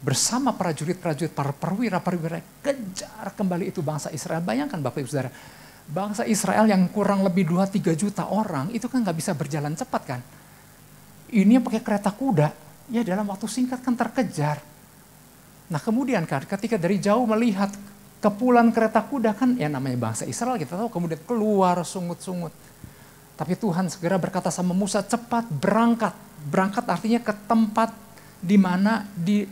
bersama prajurit-prajurit, para perwira-perwira, kejar kembali itu bangsa Israel. Bayangkan Bapak Ibu Saudara, bangsa Israel yang kurang lebih 2-3 juta orang, itu kan gak bisa berjalan cepat kan. Ini yang pakai kereta kuda, ya dalam waktu singkat kan terkejar. Nah kemudian kan ketika dari jauh melihat kepulan kereta kuda kan ya namanya bangsa Israel kita tahu, kemudian keluar sungut-sungut. Tapi Tuhan segera berkata sama Musa, cepat berangkat. Berangkat artinya ke tempat di mana di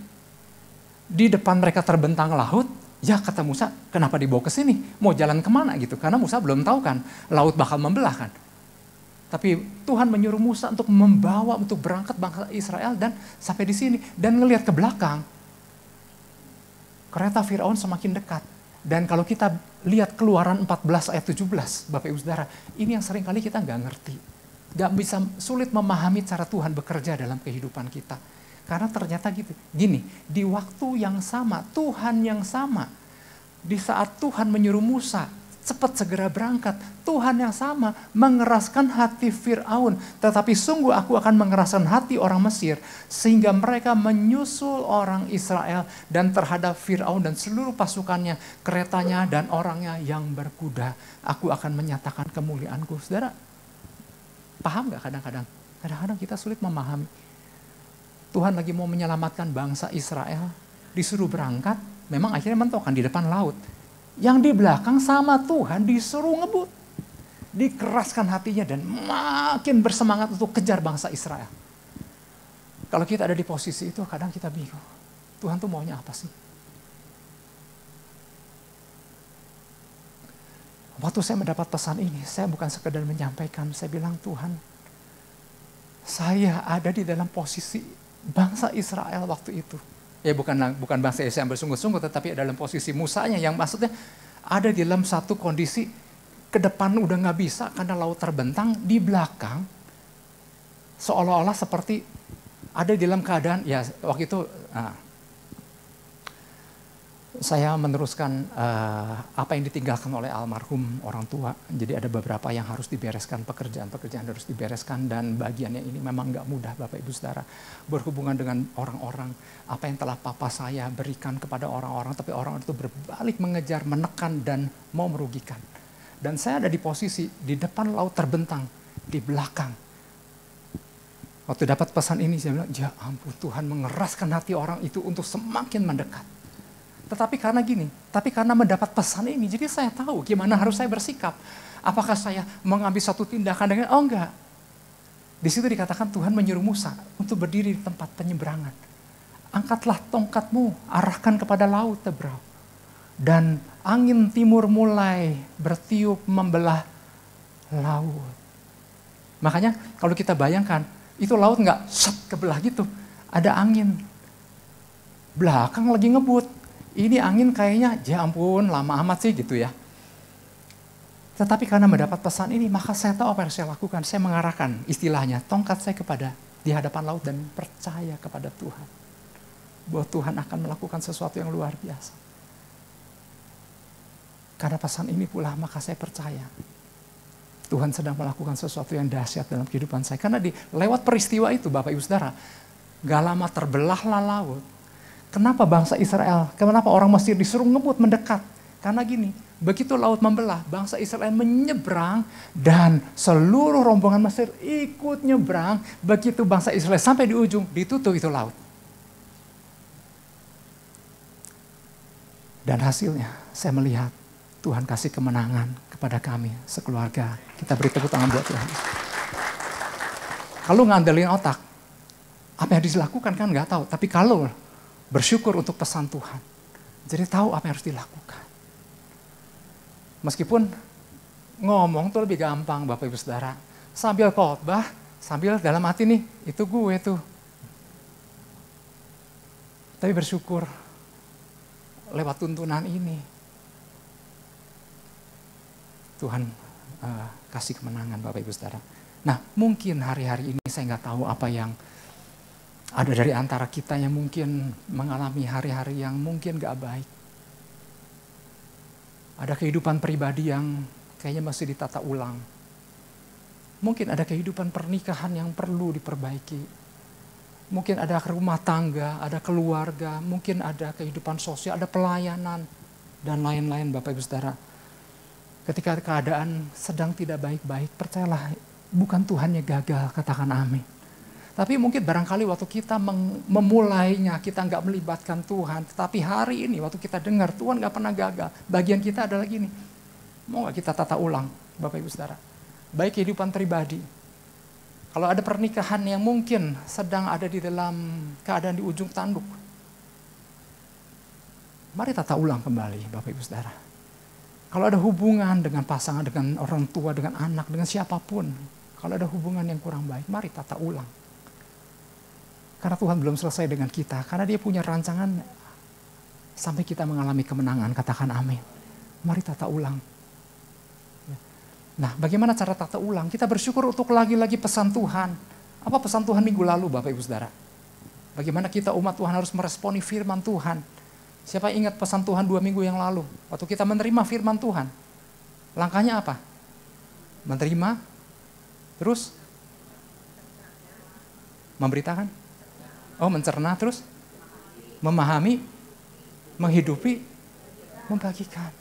depan mereka terbentang laut. Ya kata Musa, kenapa dibawa ke sini? Mau jalan kemana gitu? Karena Musa belum tahu kan, laut bakal membelah kan. Tapi Tuhan menyuruh Musa untuk membawa, untuk berangkat bangsa Israel dan sampai di sini. Dan ngelihat ke belakang, kereta Fir'aun semakin dekat. Dan kalau kita lihat Keluaran 14 ayat 17, Bapak Ibu Saudara, ini yang seringkali kita nggak ngerti. Nggak bisa, sulit memahami cara Tuhan bekerja dalam kehidupan kita. Karena ternyata gitu, gini, di waktu yang sama, Tuhan yang sama, di saat Tuhan menyuruh Musa, cepat segera berangkat. Tuhan yang sama mengeraskan hati Fir'aun. Tetapi sungguh aku akan mengeraskan hati orang Mesir. Sehingga mereka menyusul orang Israel. Dan terhadap Fir'aun dan seluruh pasukannya, keretanya dan orangnya yang berkuda. Aku akan menyatakan kemuliaanku. Saudara, paham gak kadang-kadang? Kadang-kadang kita sulit memahami. Tuhan lagi mau menyelamatkan bangsa Israel. Disuruh berangkat, memang akhirnya mentok kan di depan laut. Yang di belakang sama Tuhan disuruh ngebut. Dikeraskan hatinya dan makin bersemangat untuk kejar bangsa Israel. Kalau kita ada di posisi itu kadang kita bingung. Tuhan tuh maunya apa sih? Waktu saya mendapat pesan ini, saya bukan sekedar menyampaikan. Saya bilang, Tuhan, saya ada di dalam posisi bangsa Israel waktu itu. Ya bukan bangsa Israel yang bersungguh-sungguh, tetapi dalam posisi Musanya yang maksudnya ada di dalam satu kondisi ke depan udah nggak bisa karena laut terbentang, di belakang seolah-olah seperti ada di dalam keadaan, ya waktu itu saya meneruskan apa yang ditinggalkan oleh almarhum orang tua. Jadi ada beberapa yang harus dibereskan, pekerjaan harus dibereskan, dan bagiannya ini memang nggak mudah Bapak Ibu Saudara. Berhubungan dengan orang-orang, apa yang telah papa saya berikan kepada orang-orang, tapi orang itu berbalik mengejar, menekan, dan mau merugikan. Dan saya ada di posisi di depan laut terbentang, di belakang. Waktu dapat pesan ini saya bilang, ya ampun, Tuhan mengeraskan hati orang itu untuk semakin mendekat. Tetapi karena mendapat pesan ini, jadi saya tahu gimana harus saya bersikap. Apakah saya mengambil satu tindakan dengan, oh enggak. Di situ dikatakan Tuhan menyuruh Musa untuk berdiri di tempat penyeberangan. Angkatlah tongkatmu, arahkan kepada laut Tebrau. Dan angin timur mulai bertiup membelah laut. Makanya kalau kita bayangkan, itu laut enggak kebelah gitu. Ada angin. Belakang lagi ngebut. Ini angin kayaknya, ya ampun, lama amat sih gitu ya. Tetapi karena mendapat pesan ini, maka saya tahu apa yang saya lakukan. Saya mengarahkan istilahnya, tongkat saya di hadapan laut dan percaya kepada Tuhan. Bahwa Tuhan akan melakukan sesuatu yang luar biasa. Karena pesan ini pula, maka saya percaya. Tuhan sedang melakukan sesuatu yang dahsyat dalam kehidupan saya. Karena lewat peristiwa itu, Bapak Ibu Saudara, gak lama terbelahlah laut. Kenapa bangsa Israel, kenapa orang Mesir disuruh ngebut mendekat? Karena gini, begitu laut membelah, bangsa Israel menyeberang dan seluruh rombongan Mesir ikut nyebrang. Begitu bangsa Israel sampai di ujung, ditutup itu laut. Dan hasilnya saya melihat Tuhan kasih kemenangan kepada kami sekeluarga. Kita beri tepuk tangan buat Tuhan. Kalau ngandelin otak, apa yang dilakukan kan nggak tahu. Tapi kalau bersyukur untuk pesan Tuhan. Jadi tahu apa yang harus dilakukan. Meskipun ngomong tuh lebih gampang Bapak Ibu Saudara. Sambil khotbah, sambil dalam hati nih, itu gue tuh. Tapi bersyukur lewat tuntunan ini. Tuhan kasih kemenangan Bapak Ibu Saudara. Nah mungkin hari-hari ini saya nggak tahu apa yang ada dari antara kita yang mungkin mengalami hari-hari yang mungkin gak baik. Ada kehidupan pribadi yang kayaknya masih ditata ulang. Mungkin ada kehidupan pernikahan yang perlu diperbaiki. Mungkin ada rumah tangga, ada keluarga, mungkin ada kehidupan sosial, ada pelayanan, dan lain-lain Bapak Ibu Saudara. Ketika keadaan sedang tidak baik-baik, percayalah bukan Tuhan yang gagal, katakan amin. Tapi mungkin barangkali waktu kita memulainya, kita nggak melibatkan Tuhan. Tetapi hari ini waktu kita dengar Tuhan nggak pernah gagal. Bagian kita adalah gini, mau nggak kita tata ulang Bapak Ibu Saudara. Baik kehidupan pribadi. Kalau ada pernikahan yang mungkin sedang ada di dalam keadaan di ujung tanduk. Mari tata ulang kembali Bapak Ibu Saudara. Kalau ada hubungan dengan pasangan, dengan orang tua, dengan anak, dengan siapapun. Kalau ada hubungan yang kurang baik, mari tata ulang. Karena Tuhan belum selesai dengan kita. Karena dia punya rancangan sampai kita mengalami kemenangan. Katakan amin. Mari tata ulang. Nah bagaimana cara tata ulang? Kita bersyukur untuk lagi-lagi pesan Tuhan. Apa pesan Tuhan minggu lalu Bapak Ibu Saudara? Bagaimana kita umat Tuhan harus meresponi firman Tuhan. Siapa ingat pesan Tuhan 2 minggu yang lalu? Waktu kita menerima firman Tuhan. Langkahnya apa? Menerima. Terus? Memberitakan. Oh mencerna, terus memahami, menghidupi, membagikan.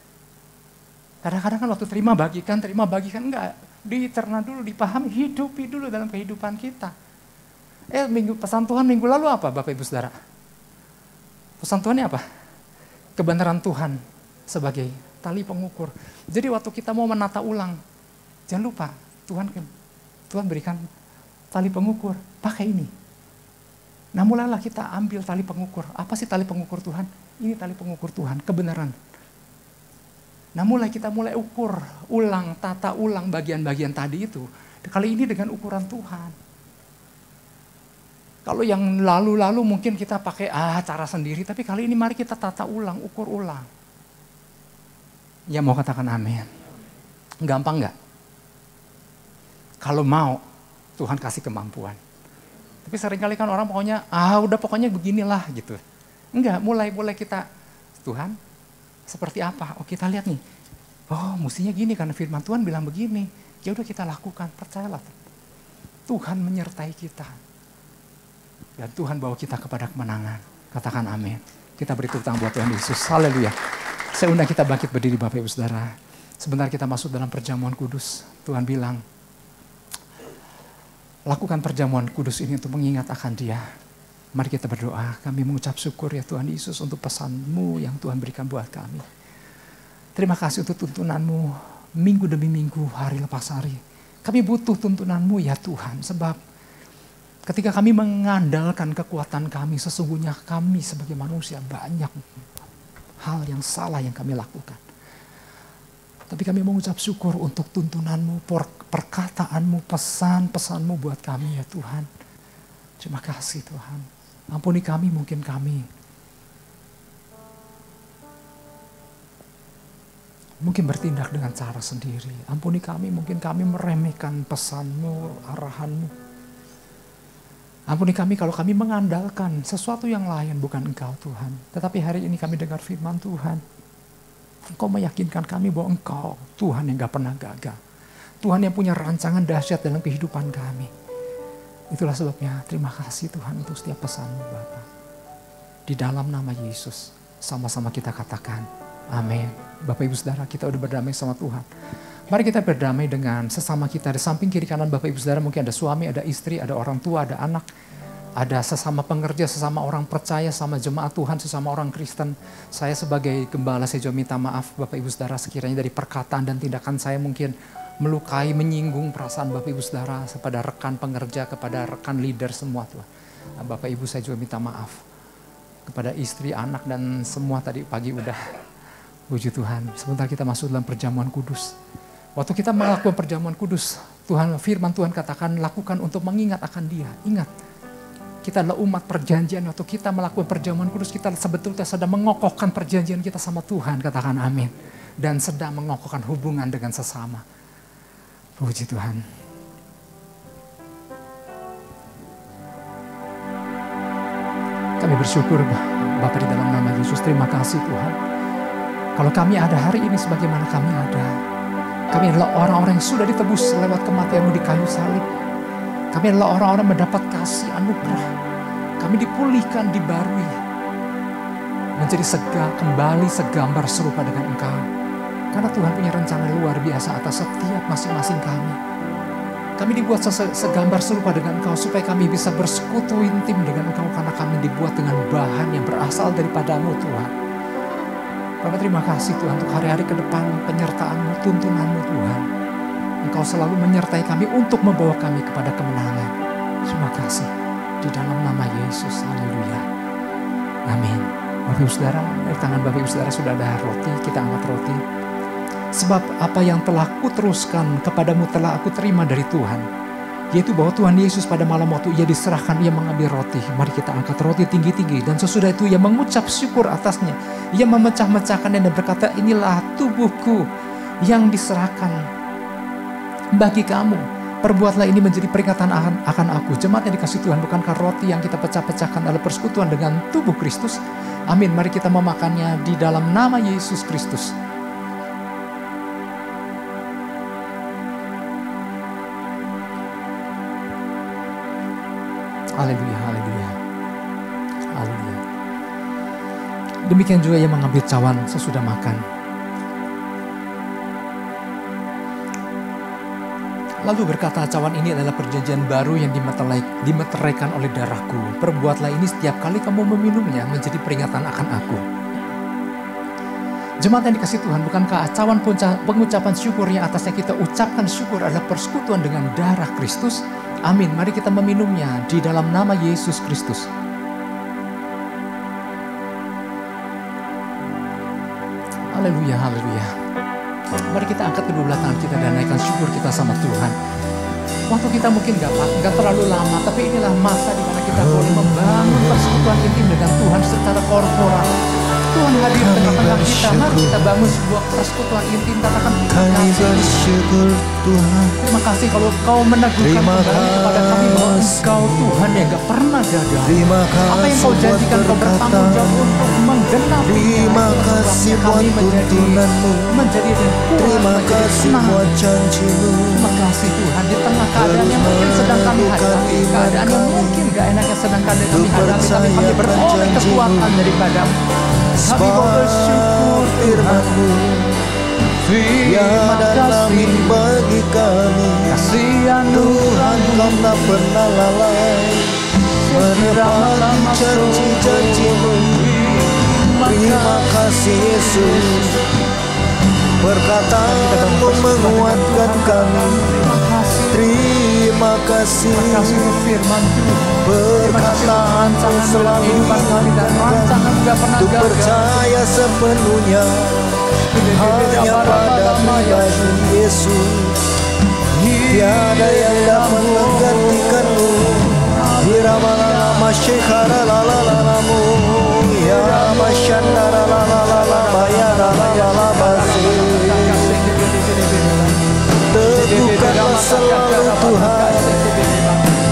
Kadang-kadang kan waktu terima bagikan, enggak. Dicerna dulu, dipahami, hidupi dulu dalam kehidupan kita. Pesan Tuhan minggu lalu apa Bapak Ibu Saudara? Pesan Tuhannya apa? Kebenaran Tuhan sebagai tali pengukur. Jadi waktu kita mau menata ulang, jangan lupa Tuhan berikan tali pengukur, pakai ini. Nah mulailah kita ambil tali pengukur. Apa sih tali pengukur Tuhan? Ini tali pengukur Tuhan, kebenaran. Nah kita mulai ukur ulang, tata ulang bagian-bagian tadi itu. Kali ini dengan ukuran Tuhan. Kalau yang lalu-lalu mungkin kita pakai cara sendiri, tapi kali ini mari kita tata ulang, ukur ulang. Ya mau katakan amin. Gampang nggak? Kalau mau, Tuhan kasih kemampuan. Tapi seringkali kan orang pokoknya, udah pokoknya beginilah gitu. Enggak, mulai kita, Tuhan seperti apa? Oh kita lihat nih, oh mestinya gini karena firman Tuhan bilang begini. Ya udah kita lakukan, percayalah. Tuhan menyertai kita. Dan Tuhan bawa kita kepada kemenangan. Katakan amin. Kita beri tepuk tangan buat Tuhan Yesus. Haleluya. Saya undang kita bangkit berdiri Bapak Ibu Saudara. Sebentar kita masuk dalam perjamuan kudus. Tuhan bilang, lakukan perjamuan kudus ini untuk mengingat akan Dia. Mari kita berdoa. Kami mengucap syukur ya Tuhan Yesus untuk pesan-Mu yang Tuhan berikan buat kami. Terima kasih untuk tuntunan-Mu. Minggu demi minggu, hari lepas hari. Kami butuh tuntunan-Mu ya Tuhan. Sebab ketika kami mengandalkan kekuatan kami, sesungguhnya kami sebagai manusia banyak hal yang salah yang kami lakukan. Tapi kami mengucap syukur untuk tuntunan-Mu, perkataan-Mu, pesan-pesan-Mu buat kami ya Tuhan. Terima kasih Tuhan. Ampuni kami, mungkin kami mungkin bertindak dengan cara sendiri. Ampuni kami, mungkin kami meremehkan pesan-Mu, arahan-Mu. Ampuni kami kalau kami mengandalkan sesuatu yang lain bukan Engkau Tuhan. Tetapi hari ini kami dengar firman Tuhan. Engkau meyakinkan kami bahwa Engkau Tuhan yang gak pernah gagal. Tuhan yang punya rancangan dahsyat dalam kehidupan kami. Itulah sebabnya terima kasih Tuhan untuk setiap pesan-Mu Bapa. Di dalam nama Yesus sama-sama kita katakan amin. Bapak Ibu Saudara, kita udah berdamai sama Tuhan. Mari kita berdamai dengan sesama kita. Di samping kiri kanan Bapak Ibu Saudara mungkin ada suami, ada istri, ada orang tua, ada anak. Ada sesama pengerja, sesama orang percaya, sama jemaat Tuhan, sesama orang Kristen. Saya sebagai gembala saya juga minta maaf Bapak Ibu Saudara sekiranya dari perkataan dan tindakan saya mungkin melukai, menyinggung perasaan Bapak Ibu Saudara kepada rekan pengerja, kepada rekan leader semua Tuhan. Nah, Bapak Ibu saya juga minta maaf kepada istri, anak dan semua tadi pagi udah. Puji Tuhan, sebentar kita masuk dalam perjamuan kudus. Waktu kita melakukan perjamuan kudus, firman Tuhan katakan lakukan untuk mengingat akan Dia. Ingat, kita adalah umat perjanjian. Waktu kita melakukan perjamuan kudus, kita sebetulnya sedang mengokohkan perjanjian kita sama Tuhan. Katakan amin. Dan sedang mengokohkan hubungan dengan sesama. Puji Tuhan. Kami bersyukur Bapa di dalam nama Yesus. Terima kasih Tuhan. Kalau kami ada hari ini sebagaimana kami ada. Kami adalah orang-orang yang sudah ditebus lewat kematian-Mu di kayu salib. Kami adalah orang-orang mendapat kasih anugerah. Kami dipulihkan, dibarui. Menjadi kembali segambar serupa dengan Engkau. Karena Tuhan punya rencana luar biasa atas setiap masing-masing kami. Kami dibuat segambar serupa dengan Engkau supaya kami bisa bersekutu intim dengan Engkau. Karena kami dibuat dengan bahan yang berasal daripada-Mu Tuhan. Bapak terima kasih Tuhan untuk hari-hari ke depan penyertaan-Mu, tuntunan-Mu Tuhan. Engkau selalu menyertai kami untuk membawa kami kepada kemenangan. Terima kasih. Di dalam nama Yesus. Haleluya. Amin. Bapak Ibu Saudara, dari tangan Bapak Ibu Saudara sudah ada roti. Kita angkat roti. Sebab apa yang telah kuteruskan kepadamu telah aku terima dari Tuhan. Yaitu bahwa Tuhan Yesus pada malam waktu Ia diserahkan, Ia mengambil roti. Mari kita angkat roti tinggi-tinggi. Dan sesudah itu Ia mengucap syukur atasnya. Ia memecah-mecahkannya dan berkata, inilah tubuhku yang diserahkan bagi kamu. Perbuatlah ini menjadi peringatan akan aku. Jemaat yang dikasih Tuhan, bukankah roti yang kita pecah-pecahkan adalah persekutuan dengan tubuh Kristus? Amin. Mari kita memakannya di dalam nama Yesus Kristus. Haleluya, haleluya, haleluya. Demikian juga Ia mengambil cawan sesudah makan. Lalu berkata, cawan ini adalah perjanjian baru yang dimeteraikan oleh darahku. Perbuatlah ini setiap kali kamu meminumnya menjadi peringatan akan aku. Jemaat yang dikasih Tuhan, bukankah cawan pengucapan syukur yang atasnya kita ucapkan syukur adalah persekutuan dengan darah Kristus? Amin. Mari kita meminumnya di dalam nama Yesus Kristus. Haleluya, haleluya. Mari kita angkat kedua belah tangan kita dan naikkan syukur kita sama Tuhan. Waktu kita mungkin nggak terlalu lama, tapi inilah masa di mana kita boleh membangun persekutuan intim dengan Tuhan secara korporat. Tuhan hadir di tengah-tengah kita. Mari kita bangun sebuah persekutuan intim. Katakan Kami bersyukur Tuhan. terima kasih kalau Kau meneguhkan kembali kepada kami bahwa Engkau Tuhan yang gak pernah gagal. Terima Apa yang kasih Kau buat janjikan Kau bertanggung berkatan. jawab untuk menggenapi. Terima kasih buat tuntunanmu. menjadi dan kuat, Terima menjadi kasih tenang. buat janjimu. Terima kasih Tuhan di tengah keadaan yang mungkin sedang kami hadapi, keadaan yang mungkin gak enak yang sedang kami hadapi, tapi kami beroleh kekuatan daripada-Mu. Kami mau bersyukur firman-Mu Terima dan amin kasih bagi kami. Kasihan Tuhan Kau tak pernah lalai menepati janji-janji-Mu. Terima kasih Yesus, perkataan-Mu menguatkan kami. Terima kasih firman Tuhan. perkataan-Mu selalu mengingatkan untuk percaya sepenuhnya hanya pada pribadi Yesus. Tiada yang dapat menggantikan-Mu. Hirama-lama syekara-lala-lalamu, ya masyandara-lala-lala, bayara-lala-basi. Teguhkanlah selalu Tuhan,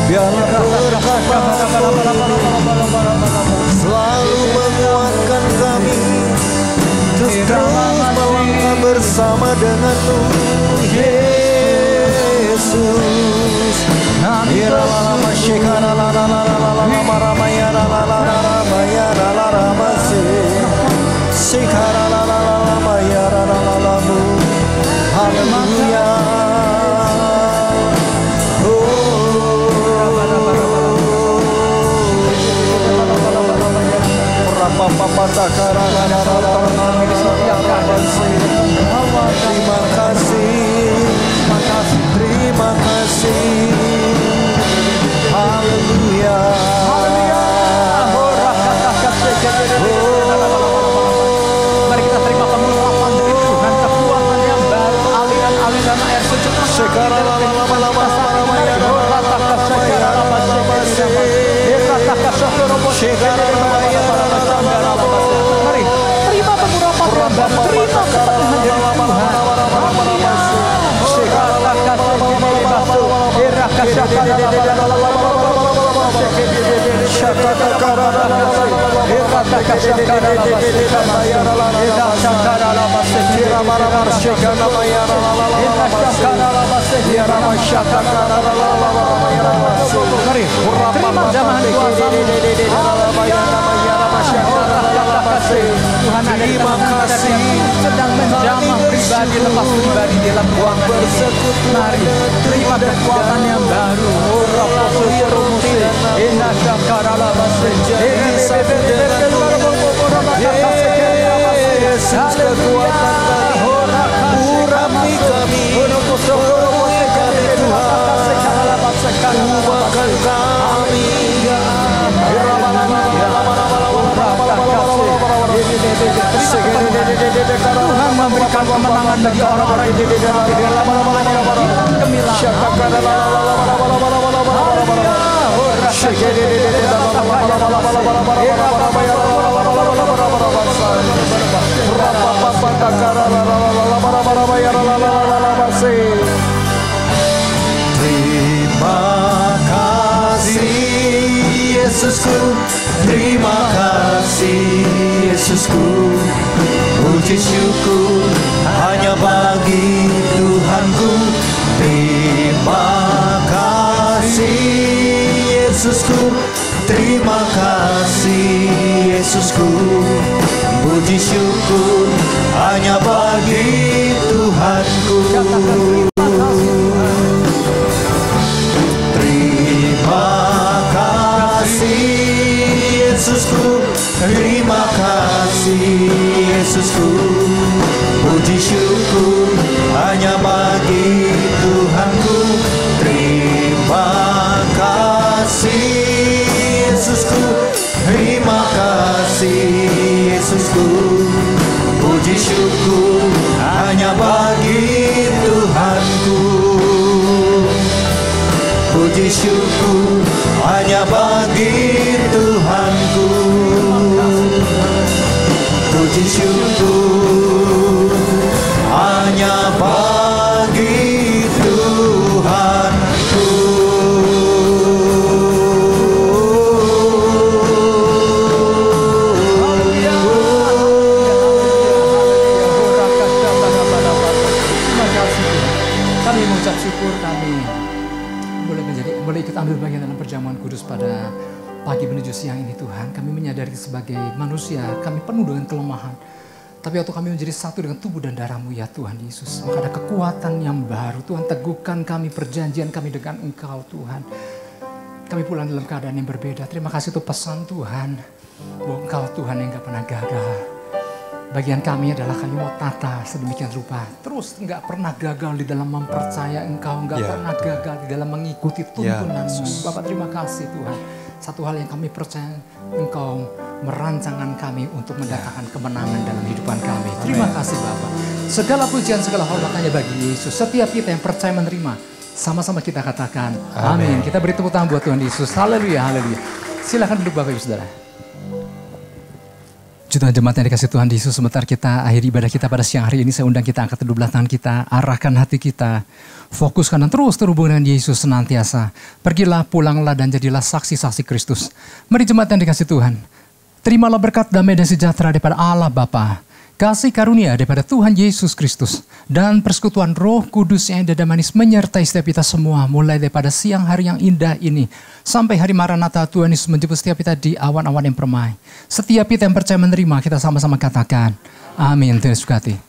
biarlah berkat-Mu selalu menguatkan kami, terus melangkah bersama dengan-Mu, Yesus. Hiralala shikara la la la la la la maramaya la la la la la maya la la la masi shikara la la la la maya la la la la mu. Haleluya. Terima kasih, terima kasih. Haleluya. Mari kita terima pengurapan dari Tuhan, kekuatan yang baru, aliran-aliran air suci. Sekarang mari terima pengurapan yang baru, terima kepenuhan dari Mari terima jamahan kuasa-Mu. Tuhan ada di tengah kita yang sedang menjamah pribadi lepas pribadi dalam ruangan ini. Mari terima kekuatan yang baru. Yesus kekuatan kami, urapi kami, ubahkan kami. Tuhan memberikan kemenangan bagi orang-orang yang di dalam Terima kasih Yesusku, terima kasih Yesusku. Puji syukur hanya bagi Tuhanku. Terima kasih Yesusku, terima kasih Yesusku. Puji syukur hanya bagi Tuhanku. Terima kasih Yesusku, terima kasih Yesusku. Puji syukur hanya bagi Tuhanku. Terima kasih Yesusku, terima kasih puji syukur hanya bagi Tuhanku. Puji syukur hanya bagi Tuhanku. Kami mengucap syukur, kami boleh ikut ambil bagian dalam perjamuan kudus pada pagi menuju siang ini Tuhan. Kami menyadari sebagai manusia kami penuh dengan kelemahan. Tapi waktu kami menjadi satu dengan tubuh dan darah-Mu ya Tuhan Yesus, maka ada kekuatan yang baru. Tuhan, teguhkan kami, perjanjian kami dengan Engkau Tuhan. Kami pulang dalam keadaan yang berbeda. Terima kasih untuk pesan Tuhan, bahwa Engkau Tuhan yang gak pernah gagal. Bagian kami adalah kami mau tata sedemikian rupa. Terus gak pernah gagal di dalam mempercaya Engkau. Gak pernah gagal di dalam mengikuti tuntunan-Mu. Bapak terima kasih Tuhan. Satu hal yang kami percaya, Engkau merancangkan kami untuk mendatangkan kemenangan dalam kehidupan kami. Terima kasih Bapak. Segala pujian, segala hormat hanya bagi Yesus. Setiap kita yang percaya menerima, sama-sama kita katakan amin. Kita beri tepuk tangan buat Tuhan Yesus. Haleluya, haleluya. Silakan duduk Bapak Ibu Saudara. Jutaan jemaat yang dikasih Tuhan Yesus, sebentar kita akhiri ibadah kita pada siang hari ini. Saya undang kita angkat kedua belah tangan kita, arahkan hati kita, fokuskan dan terus terhubung dengan Yesus senantiasa. Pergilah, pulanglah dan jadilah saksi-saksi Kristus. Mari jemaat yang dikasih Tuhan, terimalah berkat damai dan sejahtera daripada Allah Bapa, kasih karunia daripada Tuhan Yesus Kristus, dan persekutuan Roh Kudus yang indah dan manis menyertai setiap kita semua, mulai daripada siang hari yang indah ini sampai hari Maranatha Tuhan Yesus menjemput setiap kita di awan-awan yang permai. Setiap kita yang percaya menerima, kita sama-sama katakan amin. Tuhan Yesus berkati.